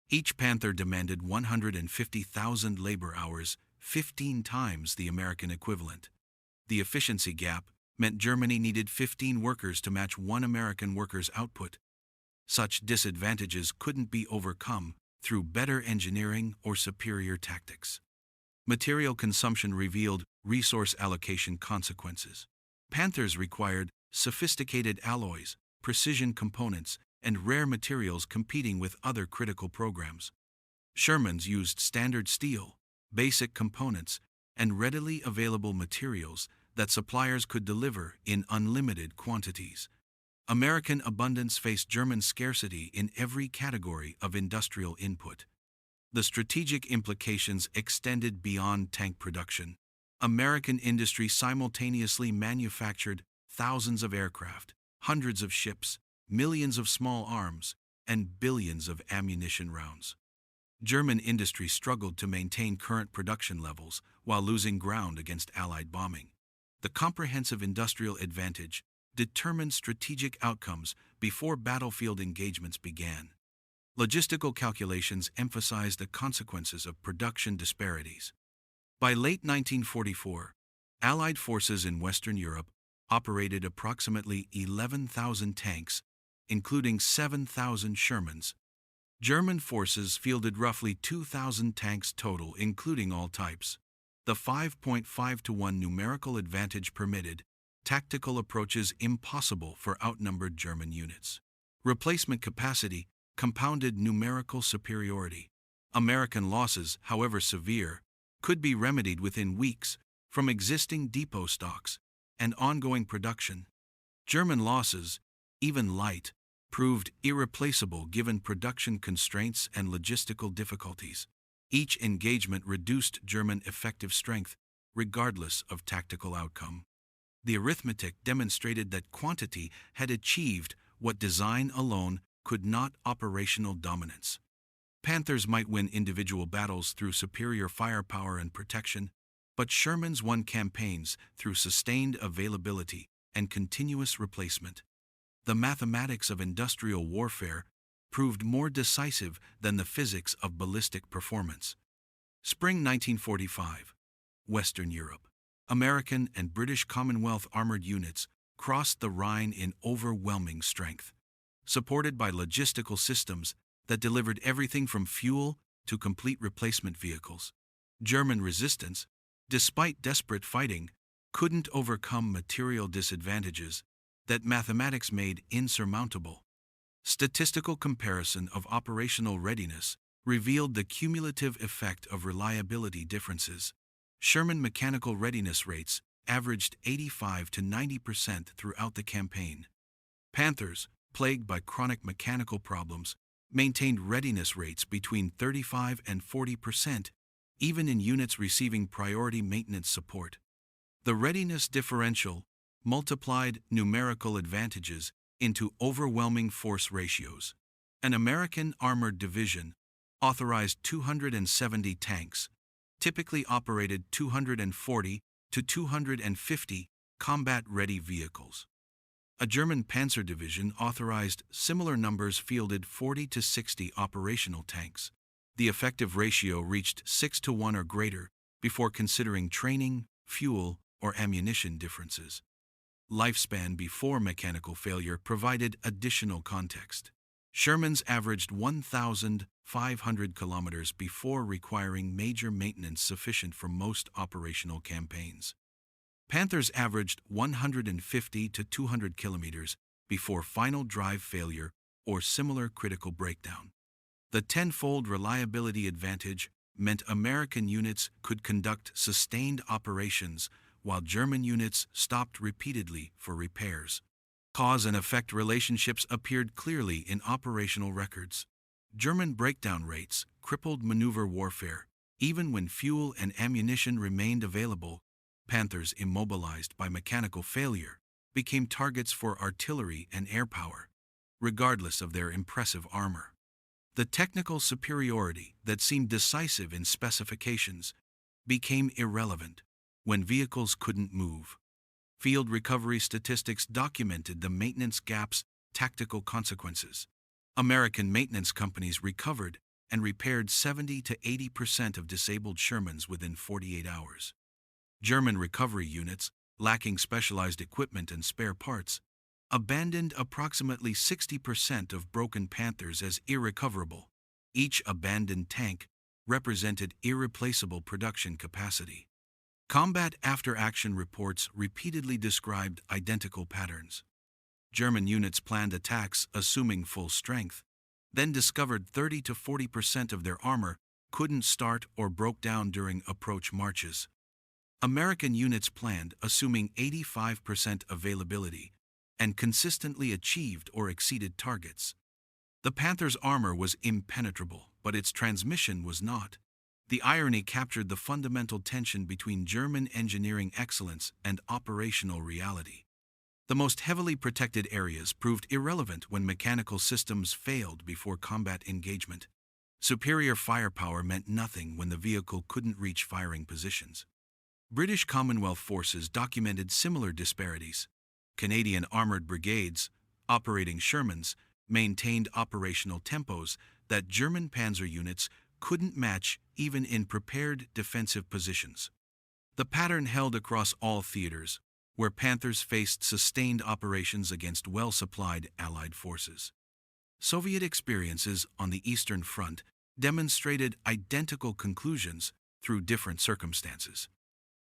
Each Panther demanded 150,000 labor hours, 15 times the American equivalent. The efficiency gap meant Germany needed 15 workers to match one American worker's output. Such disadvantages couldn't be overcome through better engineering or superior tactics. Material consumption revealed resource allocation consequences. Panthers required sophisticated alloys, precision components, and rare materials competing with other critical programs. Shermans used standard steel, basic components, and readily available materials that suppliers could deliver in unlimited quantities. American abundance faced German scarcity in every category of industrial input. The strategic implications extended beyond tank production. American industry simultaneously manufactured thousands of aircraft, hundreds of ships, millions of small arms, and billions of ammunition rounds. German industry struggled to maintain current production levels while losing ground against Allied bombing. The comprehensive industrial advantage determined strategic outcomes before battlefield engagements began. Logistical calculations emphasized the consequences of production disparities. By late 1944, Allied forces in Western Europe operated approximately 11,000 tanks, including 7,000 Shermans. German forces fielded roughly 2,000 tanks total, including all types. The 5.5 to 1 numerical advantage permitted tactical approaches impossible for outnumbered German units. Replacement capacity compounded numerical superiority. American losses, however severe, could be remedied within weeks from existing depot stocks and ongoing production. German losses, even light, proved irreplaceable given production constraints and logistical difficulties. Each engagement reduced German effective strength, regardless of tactical outcome. The arithmetic demonstrated that quantity had achieved what design alone could not: operational dominance. Panthers might win individual battles through superior firepower and protection, but Shermans won campaigns through sustained availability and continuous replacement. The mathematics of industrial warfare proved more decisive than the physics of ballistic performance. Spring 1945. Western Europe. American and British Commonwealth armored units crossed the Rhine in overwhelming strength, supported by logistical systems that delivered everything from fuel to complete replacement vehicles. German resistance, despite desperate fighting, couldn't overcome material disadvantages that mathematics made insurmountable. Statistical comparison of operational readiness revealed the cumulative effect of reliability differences. Sherman mechanical readiness rates averaged 85 to 90% throughout the campaign. Panthers, plagued by chronic mechanical problems, maintained readiness rates between 35 and 40%, even in units receiving priority maintenance support. The readiness differential multiplied numerical advantages into overwhelming force ratios. An American armored division authorized 270 tanks, typically operated 240 to 250 combat-ready vehicles. A German Panzer division authorized similar numbers, fielded 40 to 60 operational tanks. The effective ratio reached 6 to 1 or greater before considering training, fuel, or ammunition differences. Lifespan before mechanical failure provided additional context. Shermans averaged 1,500 kilometers before requiring major maintenance sufficient for most operational campaigns. Panthers averaged 150 to 200 kilometers before final drive failure or similar critical breakdown. The tenfold reliability advantage meant American units could conduct sustained operations while German units stopped repeatedly for repairs. Cause and effect relationships appeared clearly in operational records. German breakdown rates crippled maneuver warfare. Even when fuel and ammunition remained available, Panthers immobilized by mechanical failure became targets for artillery and air power, regardless of their impressive armor. The technical superiority that seemed decisive in specifications became irrelevant when vehicles couldn't move. Field recovery statistics documented the maintenance gap's tactical consequences. American maintenance companies recovered and repaired 70 to 80% of disabled Shermans within 48 hours. German recovery units lacking specialized equipment and spare parts, abandoned approximately 60% of broken Panthers as irrecoverable. Each abandoned tank represented irreplaceable production capacity. Combat after-action reports repeatedly described identical patterns. German units planned attacks assuming full strength, then discovered 30 to 40% of their armor couldn't start or broke down during approach marches. American units planned assuming 85% availability and consistently achieved or exceeded targets. The Panther's armor was impenetrable, but its transmission was not. The irony captured the fundamental tension between German engineering excellence and operational reality. The most heavily protected areas proved irrelevant when mechanical systems failed before combat engagement. Superior firepower meant nothing when the vehicle couldn't reach firing positions. British Commonwealth forces documented similar disparities. Canadian armored brigades, operating Shermans, maintained operational tempos that German panzer units couldn't match even in prepared defensive positions. The pattern held across all theaters, where Panthers faced sustained operations against well-supplied Allied forces. Soviet experiences on the Eastern Front demonstrated identical conclusions through different circumstances.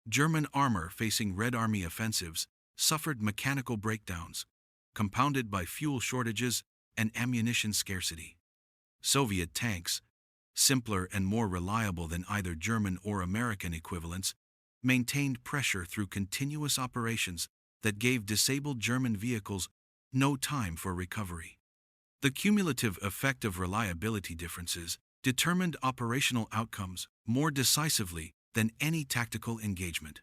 German armor facing Red Army offensives suffered mechanical breakdowns, compounded by fuel shortages and ammunition scarcity. Soviet tanks, simpler and more reliable than either German or American equivalents, maintained pressure through continuous operations that gave disabled German vehicles no time for recovery. The cumulative effect of reliability differences determined operational outcomes more decisively than any tactical engagement.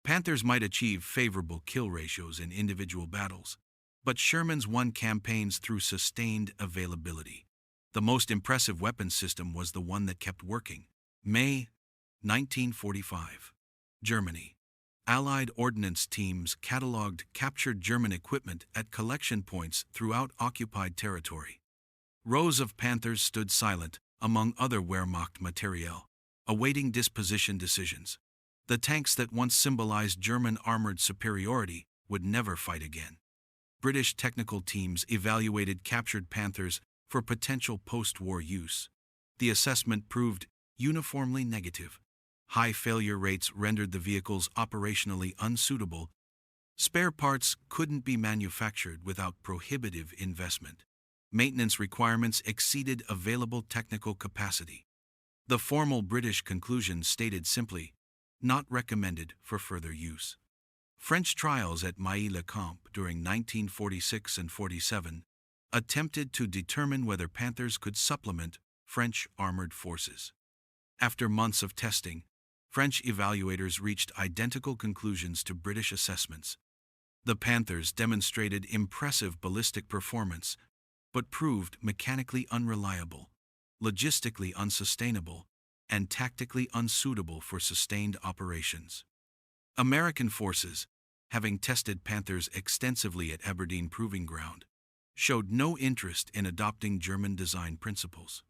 Panthers might achieve favorable kill ratios in individual battles, but Shermans won campaigns through sustained availability. The most impressive weapons system was the one that kept working. May 1945. Germany. Allied ordnance teams catalogued captured German equipment at collection points throughout occupied territory. Rows of Panthers stood silent among other Wehrmacht materiel, awaiting disposition decisions. The tanks that once symbolized German armored superiority would never fight again. British technical teams evaluated captured Panthers for potential post-war use. The assessment proved uniformly negative. High failure rates rendered the vehicles operationally unsuitable. Spare parts couldn't be manufactured without prohibitive investment. Maintenance requirements exceeded available technical capacity. The formal British conclusion stated simply, "Not recommended for further use." French trials at Mailly-le-Camp during 1946 and 47 attempted to determine whether Panthers could supplement French armored forces. After months of testing, French evaluators reached identical conclusions to British assessments. The Panthers demonstrated impressive ballistic performance, but proved mechanically unreliable, logistically unsustainable, and tactically unsuitable for sustained operations. American forces, having tested Panthers extensively at Aberdeen Proving Ground, showed no interest in adopting German design principles.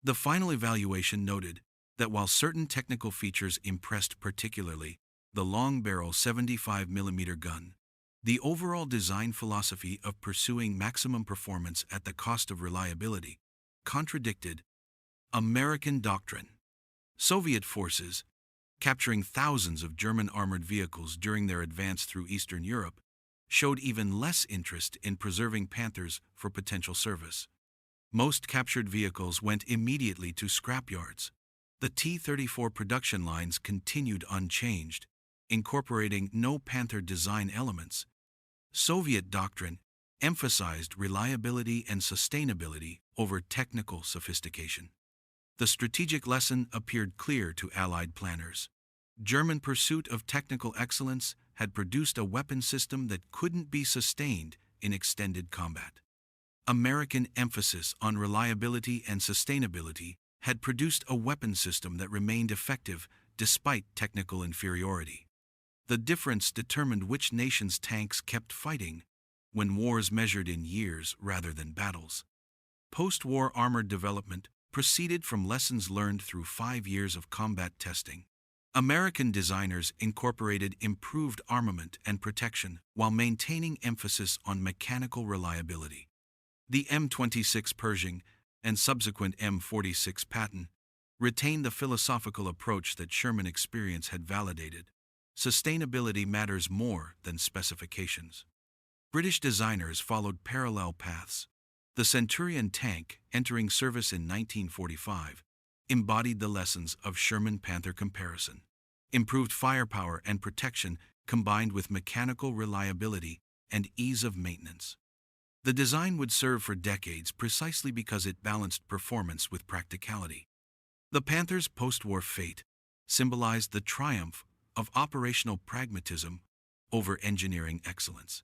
The final evaluation noted that while certain technical features impressed particularly, the long-barrel 75mm gun, the overall design philosophy of pursuing maximum performance at the cost of reliability contradicted American doctrine. Soviet forces, capturing thousands of German armored vehicles during their advance through Eastern Europe, showed even less interest in preserving Panthers for potential service. Most captured vehicles went immediately to scrapyards. The T-34 production lines continued unchanged, incorporating no Panther design elements. Soviet doctrine emphasized reliability and sustainability over technical sophistication. The strategic lesson appeared clear to Allied planners. German pursuit of technical excellence had produced a weapon system that couldn't be sustained in extended combat. American emphasis on reliability and sustainability had produced a weapon system that remained effective despite technical inferiority. The difference determined which nation's tanks kept fighting when wars measured in years rather than battles. Post-war armored development proceeded from lessons learned through 5 years of combat testing. American designers incorporated improved armament and protection while maintaining emphasis on mechanical reliability. The M26 Pershing and subsequent M46 Patton retained the philosophical approach that Sherman experience had validated. Sustainability matters more than specifications. British designers followed parallel paths. The Centurion tank, entering service in 1945, embodied the lessons of Sherman Panther comparison. Improved firepower and protection combined with mechanical reliability and ease of maintenance. The design would serve for decades precisely because it balanced performance with practicality. The Panther's post-war fate symbolized the triumph of operational pragmatism over engineering excellence.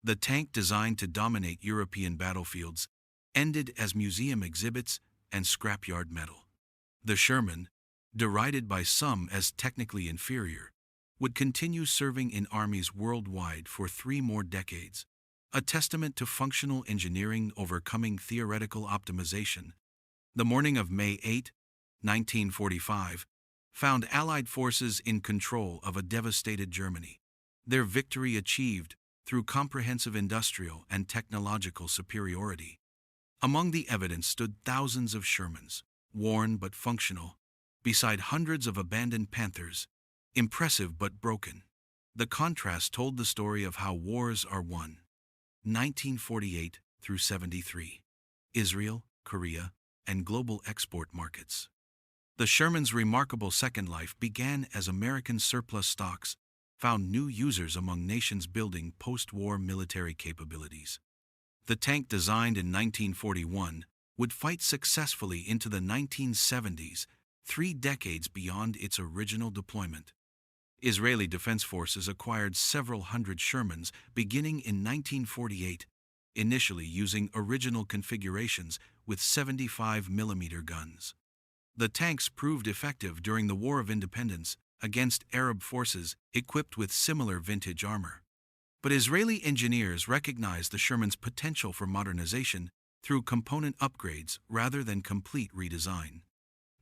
The tank, designed to dominate European battlefields, ended as museum exhibits and scrapyard metal. The Sherman, derided by some as technically inferior, would continue serving in armies worldwide for 3 more decades, a testament to functional engineering overcoming theoretical optimization. The morning of May 8, 1945, found Allied forces in control of a devastated Germany. Their victory achieved through comprehensive industrial and technological superiority. Among the evidence stood thousands of Shermans, worn but functional, beside hundreds of abandoned Panthers, impressive but broken. The contrast told the story of how wars are won. 1948 through 73. Israel, Korea, and global export markets. The Sherman's remarkable second life began as American surplus stocks found new users among nations building post-war military capabilities. The tank, designed in 1941, would fight successfully into the 1970s, 3 decades beyond its original deployment. Israeli Defense Forces acquired several hundred Shermans beginning in 1948, initially using original configurations with 75mm guns. The tanks proved effective during the War of Independence against Arab forces equipped with similar vintage armor. But Israeli engineers recognized the Sherman's potential for modernization through component upgrades rather than complete redesign.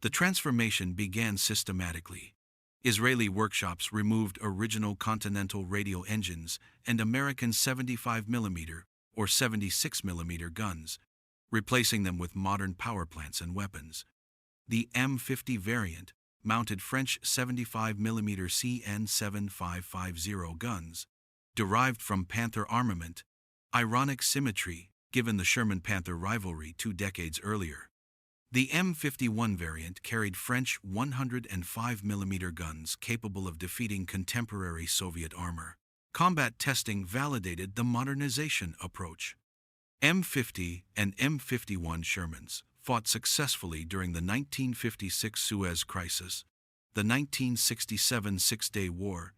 The transformation began systematically. Israeli workshops removed original Continental radial engines and American 75mm or 76mm guns, replacing them with modern power plants and weapons. The M50 variant mounted French 75mm CN7550 guns, derived from Panther armament, ironic symmetry given the Sherman Panther rivalry 2 decades earlier. The M51 variant carried French 105mm guns capable of defeating contemporary Soviet armor. Combat testing validated the modernization approach. M50 and M51 Shermans fought successfully during the 1956 Suez Crisis, the 1967 Six-Day War,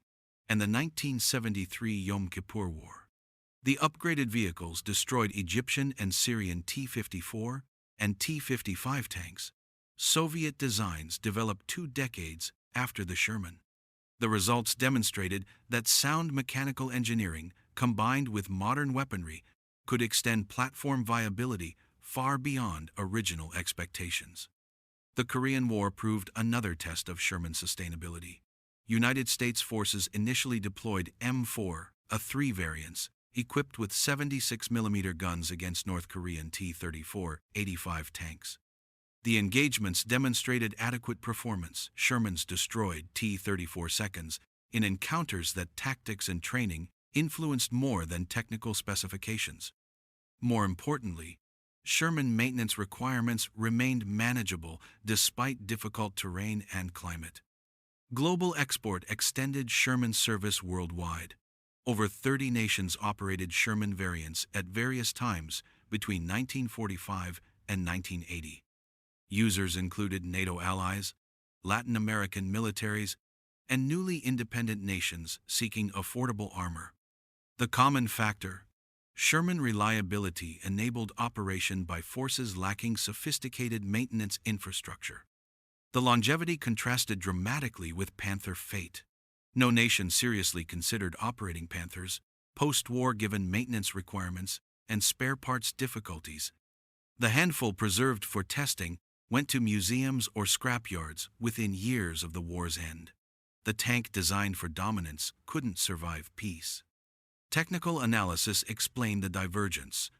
and the 1973 Yom Kippur War. The upgraded vehicles destroyed Egyptian and Syrian T-54 and T-55 tanks, Soviet designs developed 2 decades after the Sherman. The results demonstrated that sound mechanical engineering combined with modern weaponry could extend platform viability far beyond original expectations. The Korean War proved another test of Sherman sustainability. United States forces initially deployed M4, A3 variants, equipped with 76mm guns against North Korean T-34-85 tanks. The engagements demonstrated adequate performance. Shermans destroyed T-34 seconds in encounters that tactics and training influenced more than technical specifications. More importantly, Sherman maintenance requirements remained manageable despite difficult terrain and climate. Global export extended Sherman service worldwide. Over 30 nations operated Sherman variants at various times between 1945 and 1980. Users included NATO allies, Latin American militaries, and newly independent nations seeking affordable armor. The common factor: Sherman reliability enabled operation by forces lacking sophisticated maintenance infrastructure. The longevity contrasted dramatically with Panther fate. No nation seriously considered operating Panthers, post-war given maintenance requirements and spare parts difficulties. The handful preserved for testing went to museums or scrapyards within years of the war's end. the tank designed for dominance couldn't survive peace. Technical analysis explained the divergence.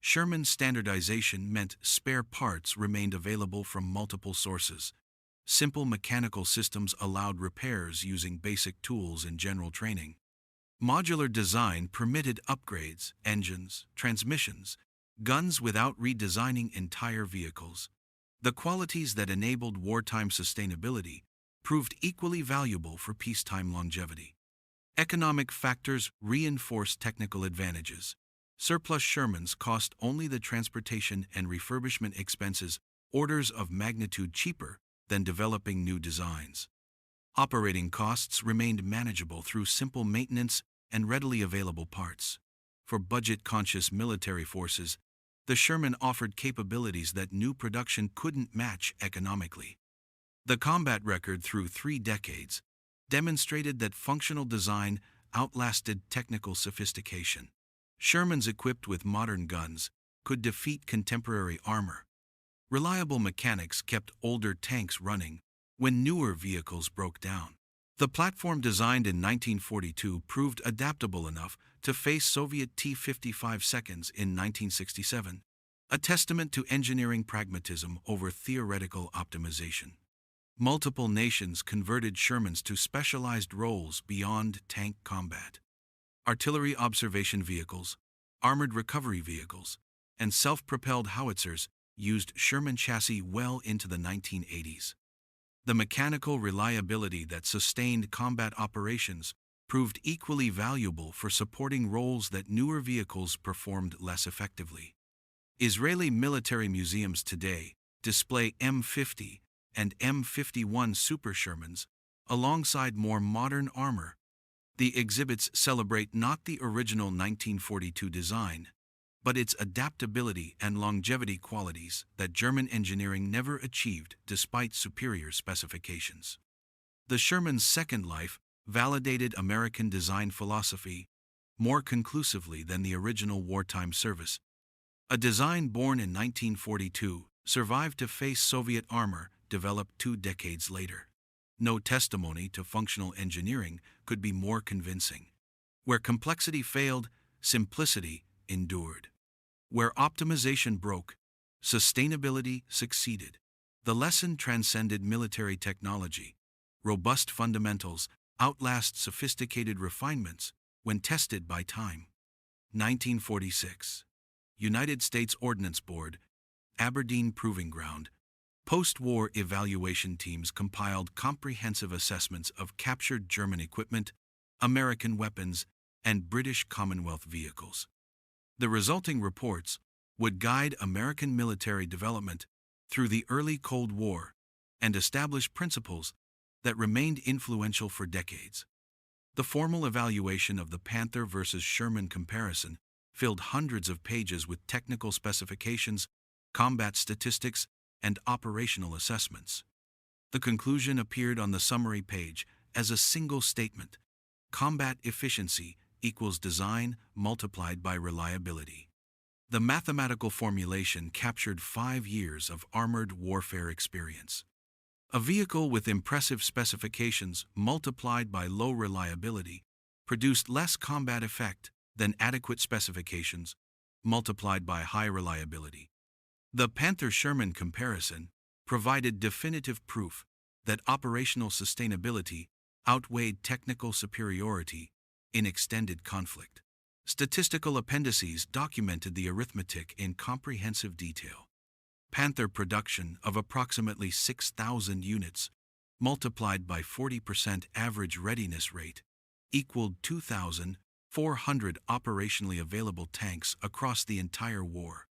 Sherman's standardization meant spare parts remained available from multiple sources. Simple mechanical systems allowed repairs using basic tools in general training. Modular design permitted upgrades, engines, transmissions, guns without redesigning entire vehicles. The qualities that enabled wartime sustainability proved equally valuable for peacetime longevity. Economic factors reinforced technical advantages. Surplus Shermans cost only the transportation and refurbishment expenses orders of magnitude cheaper than developing new designs. Operating costs remained manageable through simple maintenance and readily available parts. For budget-conscious military forces, the Sherman offered capabilities that new production couldn't match economically. The combat record through 3 decades demonstrated that functional design outlasted technical sophistication. Shermans equipped with modern guns could defeat contemporary armor. Reliable mechanics kept older tanks running when newer vehicles broke down. The platform designed in 1942 proved adaptable enough to face Soviet T-55 seconds in 1967, a testament to engineering pragmatism over theoretical optimization. Multiple nations converted Shermans to specialized roles beyond tank combat. Artillery observation vehicles, armored recovery vehicles, and self-propelled howitzers used Sherman chassis well into the 1980s. The mechanical reliability that sustained combat operations proved equally valuable for supporting roles that newer vehicles performed less effectively. Israeli military museums today display M50 and M51 Super Shermans alongside more modern armor. The exhibits celebrate not the original 1942 design, but its adaptability and longevity qualities that German engineering never achieved despite superior specifications. The Sherman's second life validated American design philosophy more conclusively than the original wartime service. A design born in 1942 survived to face Soviet armor developed 2 decades later. No testimony to functional engineering could be more convincing. Where complexity failed, simplicity endured. Where optimization broke, sustainability succeeded. The lesson transcended military technology. Robust fundamentals outlast sophisticated refinements when tested by time. 1946. United States Ordnance Board, Aberdeen Proving Ground. Post-war evaluation teams compiled comprehensive assessments of captured German equipment, American weapons, and British Commonwealth vehicles. The resulting reports would guide American military development through the early Cold War and establish principles that remained influential for decades. The formal evaluation of the Panther versus Sherman comparison filled hundreds of pages with technical specifications, combat statistics, and operational assessments. The conclusion appeared on the summary page as a single statement: combat efficiency equals design multiplied by reliability. The mathematical formulation captured 5 years of armored warfare experience. A vehicle with impressive specifications multiplied by low reliability produced less combat effect than adequate specifications multiplied by high reliability. The Panther-Sherman comparison provided definitive proof that operational sustainability outweighed technical superiority in extended conflict. Statistical appendices documented the arithmetic in comprehensive detail. Panther production of approximately 6,000 units, multiplied by 40% average readiness rate, equaled 2,400 operationally available tanks across the entire war.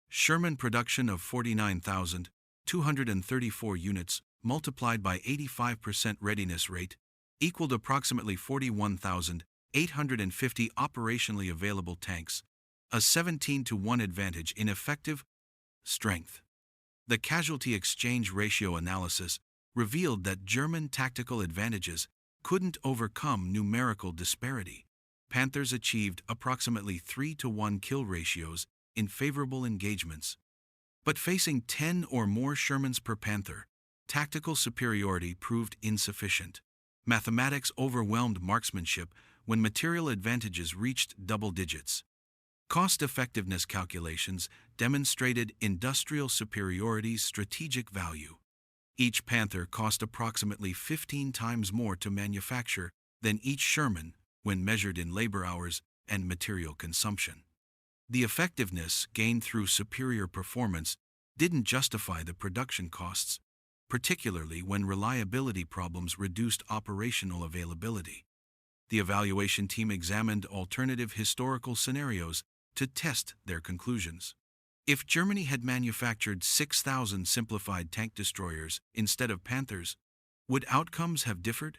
Sherman production of 49,234 units, multiplied by 85% readiness rate, equaled approximately 41,850 operationally available tanks, a 17-to-1 advantage in effective strength. The casualty exchange ratio analysis revealed that German tactical advantages couldn't overcome numerical disparity. Panthers achieved approximately 3-to-1 kill ratios in favorable engagements. But facing 10 or more Shermans per Panther, tactical superiority proved insufficient. Mathematics overwhelmed marksmanship when material advantages reached double digits. Cost-effectiveness calculations demonstrated industrial superiority's strategic value. Each Panther cost approximately 15 times more to manufacture than each Sherman when measured in labor hours and material consumption. The effectiveness gained through superior performance didn't justify the production costs, particularly when reliability problems reduced operational availability. The evaluation team examined alternative historical scenarios to test their conclusions. If Germany had manufactured 6,000 simplified tank destroyers instead of Panthers, would outcomes have differed?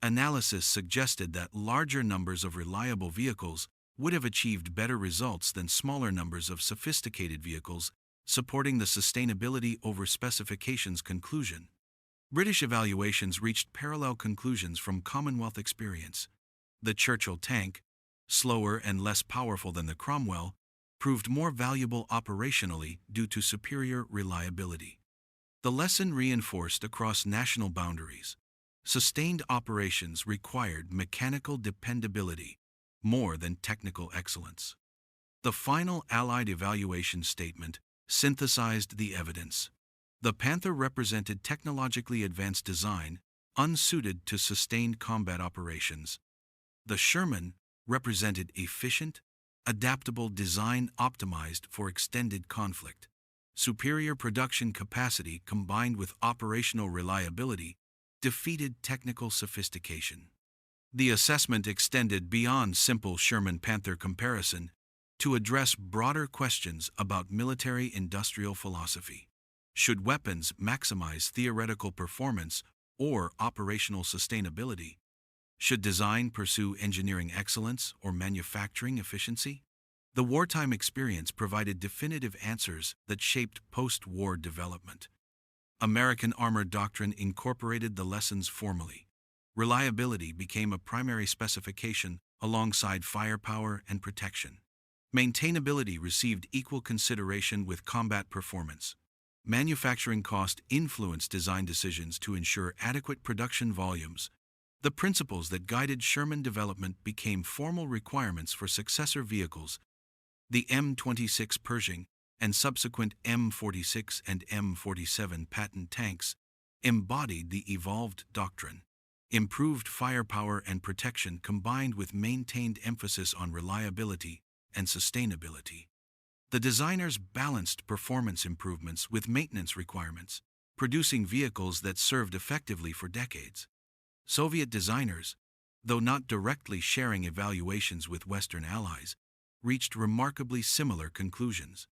Analysis suggested that larger numbers of reliable vehicles would have achieved better results than smaller numbers of sophisticated vehicles, supporting the sustainability over specifications conclusion. British evaluations reached parallel conclusions from Commonwealth experience. The Churchill tank, slower and less powerful than the Cromwell, proved more valuable operationally due to superior reliability. The lesson reinforced across national boundaries. Sustained operations required mechanical dependability more than technical excellence. The final Allied evaluation statement synthesized the evidence. The Panther represented technologically advanced design, unsuited to sustained combat operations. The Sherman represented efficient, adaptable design optimized for extended conflict. Superior production capacity combined with operational reliability defeated technical sophistication. The assessment extended beyond simple Sherman-Panther comparison to address broader questions about military-industrial philosophy. Should weapons maximize theoretical performance or operational sustainability? Should design pursue engineering excellence or manufacturing efficiency? The wartime experience provided definitive answers that shaped post-war development. American armor doctrine incorporated the lessons formally. Reliability became a primary specification alongside firepower and protection. Maintainability received equal consideration with combat performance. Manufacturing cost influenced design decisions to ensure adequate production volumes. The principles that guided Sherman development became formal requirements for successor vehicles. The M26 Pershing and subsequent M46 and M47 Patton tanks embodied the evolved doctrine. Improved firepower and protection combined with maintained emphasis on reliability and sustainability. The designers balanced performance improvements with maintenance requirements, producing vehicles that served effectively for decades. Soviet designers, though not directly sharing evaluations with Western allies, reached remarkably similar conclusions.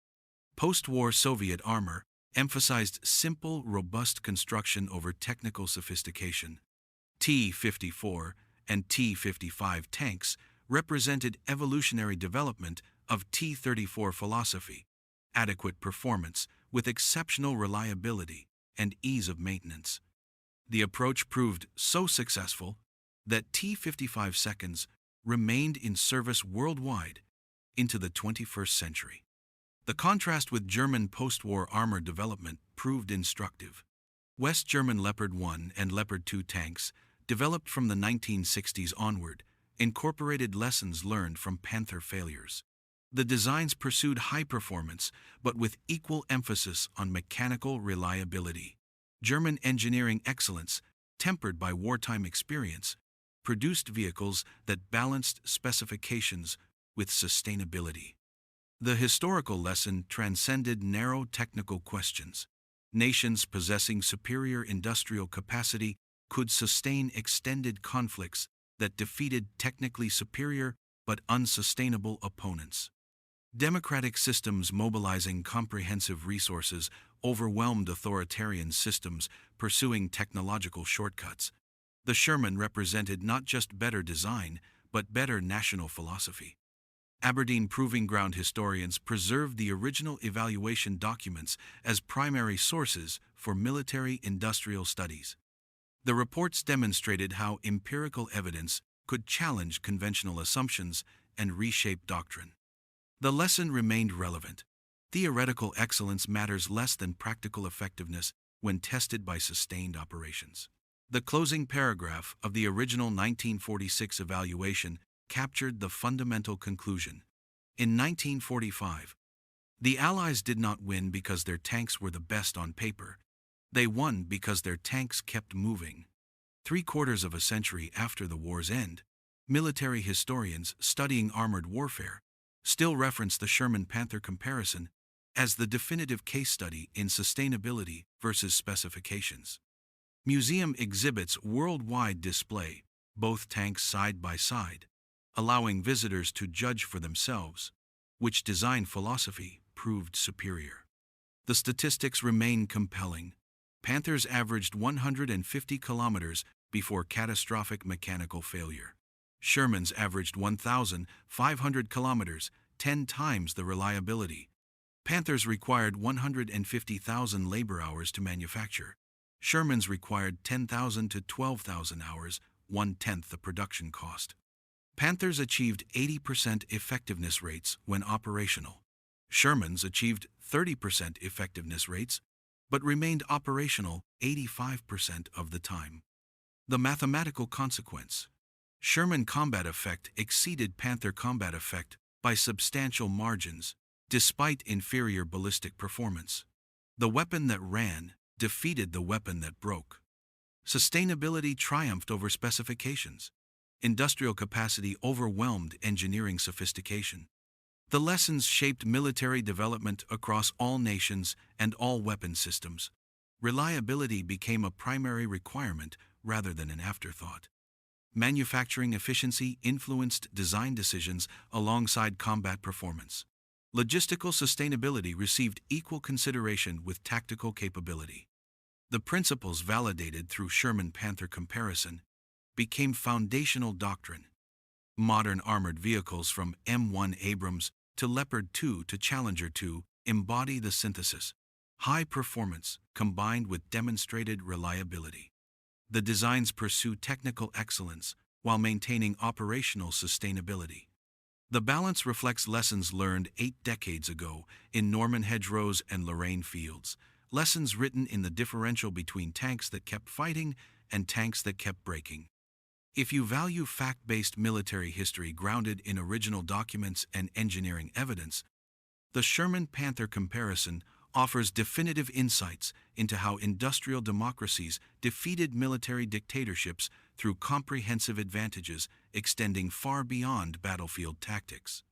Post-war Soviet armor emphasized simple, robust construction over technical sophistication. T-54 and T-55 tanks represented evolutionary development of T-34 philosophy, adequate performance with exceptional reliability and ease of maintenance. The approach proved so successful that T-55 seconds remained in service worldwide into the 21st century. The contrast with German post-war armor development proved instructive. West German Leopard 1 and Leopard 2 tanks, developed from the 1960s onward, incorporated lessons learned from Panther failures. The designs pursued high performance, but with equal emphasis on mechanical reliability. German engineering excellence, tempered by wartime experience, produced vehicles that balanced specifications with sustainability. The historical lesson transcended narrow technical questions. Nations possessing superior industrial capacity could sustain extended conflicts that defeated technically superior but unsustainable opponents. Democratic systems mobilizing comprehensive resources overwhelmed authoritarian systems pursuing technological shortcuts. The Sherman represented not just better design, but better national philosophy. Aberdeen Proving Ground historians preserved the original evaluation documents as primary sources for military-industrial studies. The reports demonstrated how empirical evidence could challenge conventional assumptions and reshape doctrine. The lesson remained relevant. Theoretical excellence matters less than practical effectiveness when tested by sustained operations. The closing paragraph of the original 1946 evaluation captured the fundamental conclusion. In 1945, the Allies did not win because their tanks were the best on paper. They won because their tanks kept moving. 3/4 of a century after the war's end, military historians studying armored warfare still reference the German Panther comparison as the definitive case study in sustainability versus specifications. Museum exhibits worldwide display both tanks side by side, allowing visitors to judge for themselves which design philosophy proved superior. The statistics remain compelling. Panthers averaged 150 kilometers before catastrophic mechanical failure. Shermans averaged 1,500 kilometers, 10 times the reliability. Panthers required 150,000 labor hours to manufacture. Shermans required 10,000 to 12,000 hours, 1/10 the production cost. Panthers achieved 80% effectiveness rates when operational. Shermans achieved 30% effectiveness rates, but remained operational 85% of the time. The mathematical consequence: Sherman combat effect exceeded Panther combat effect by substantial margins, despite inferior ballistic performance. The weapon that ran defeated the weapon that broke. Sustainability triumphed over specifications. Industrial capacity overwhelmed engineering sophistication. The lessons shaped military development across all nations and all weapon systems. Reliability became a primary requirement rather than an afterthought. Manufacturing efficiency influenced design decisions alongside combat performance. Logistical sustainability received equal consideration with tactical capability. The principles validated through German Panther comparison became foundational doctrine. Modern armored vehicles from M1 Abrams to Leopard 2 to Challenger 2 embody the synthesis: high performance combined with demonstrated reliability. The designs pursue technical excellence while maintaining operational sustainability. The balance reflects lessons learned 8 decades ago in Norman hedgerows and Lorraine fields, lessons written in the differential between tanks that kept fighting and tanks that kept breaking. If you value fact-based military history grounded in original documents and engineering evidence, the German Panther comparison offers definitive insights into how industrial democracies defeated military dictatorships through comprehensive advantages extending far beyond battlefield tactics.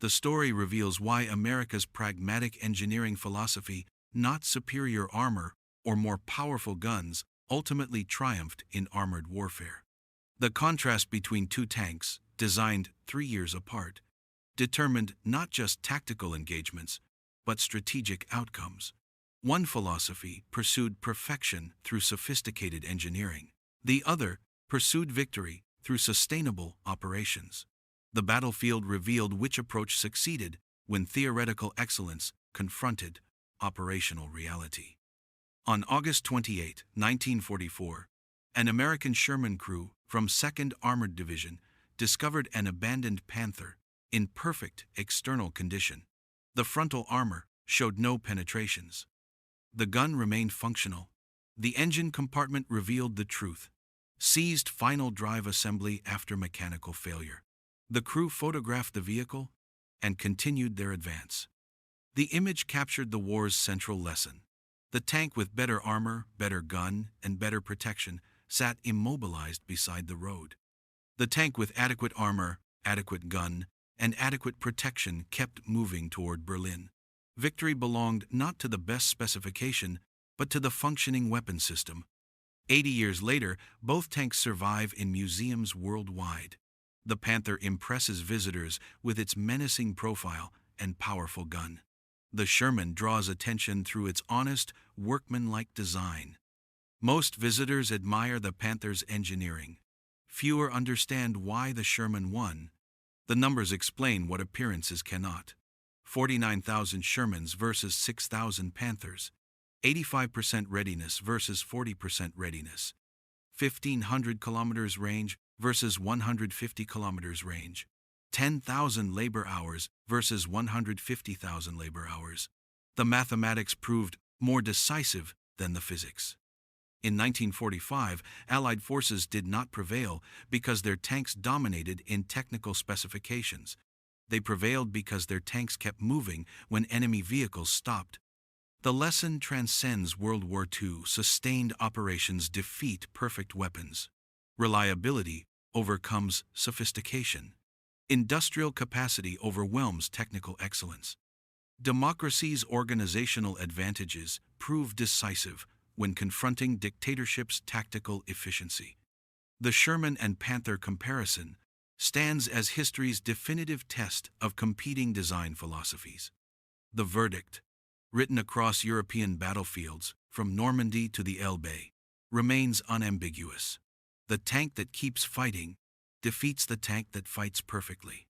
The story reveals why America's pragmatic engineering philosophy, not superior armor or more powerful guns, ultimately triumphed in armored warfare. The contrast between two tanks, designed 3 years apart, determined not just tactical engagements, but strategic outcomes. One philosophy pursued perfection through sophisticated engineering. The other pursued victory through sustainable operations. The battlefield revealed which approach succeeded when theoretical excellence confronted operational reality. On August 28, 1944, an American Sherman crew from 2nd Armored Division discovered an abandoned Panther in perfect external condition. The frontal armor showed no penetrations. The gun remained functional. The engine compartment revealed the truth: seized final drive assembly after mechanical failure. The crew photographed the vehicle and continued their advance. The image captured the war's central lesson. The tank with better armor, better gun, and better protection sat immobilized beside the road. The tank with adequate armor, adequate gun, and adequate protection kept moving toward Berlin. Victory belonged not to the best specification, but to the functioning weapon system. 80 years later, both tanks survive in museums worldwide. The Panther impresses visitors with its menacing profile and powerful gun. The Sherman draws attention through its honest, workmanlike design. Most visitors admire the Panther's engineering. Fewer understand why the Sherman won. The numbers explain what appearances cannot. 49,000 Shermans versus 6,000 Panthers. 85% readiness versus 40% readiness. 1,500 kilometers range versus 150 kilometers range. 10,000 labor hours versus 150,000 labor hours. The mathematics proved more decisive than the physics. In 1945, Allied forces did not prevail because their tanks dominated in technical specifications. They prevailed because their tanks kept moving when enemy vehicles stopped. The lesson transcends World War II. Sustained operations defeat perfect weapons. Reliability overcomes sophistication. Industrial capacity overwhelms technical excellence. Democracy's organizational advantages prove decisive when confronting dictatorship's tactical efficiency. The Sherman and Panther comparison stands as history's definitive test of competing design philosophies. The verdict, written across European battlefields from Normandy to the Elbe, remains unambiguous. The tank that keeps fighting defeats the tank that fights perfectly.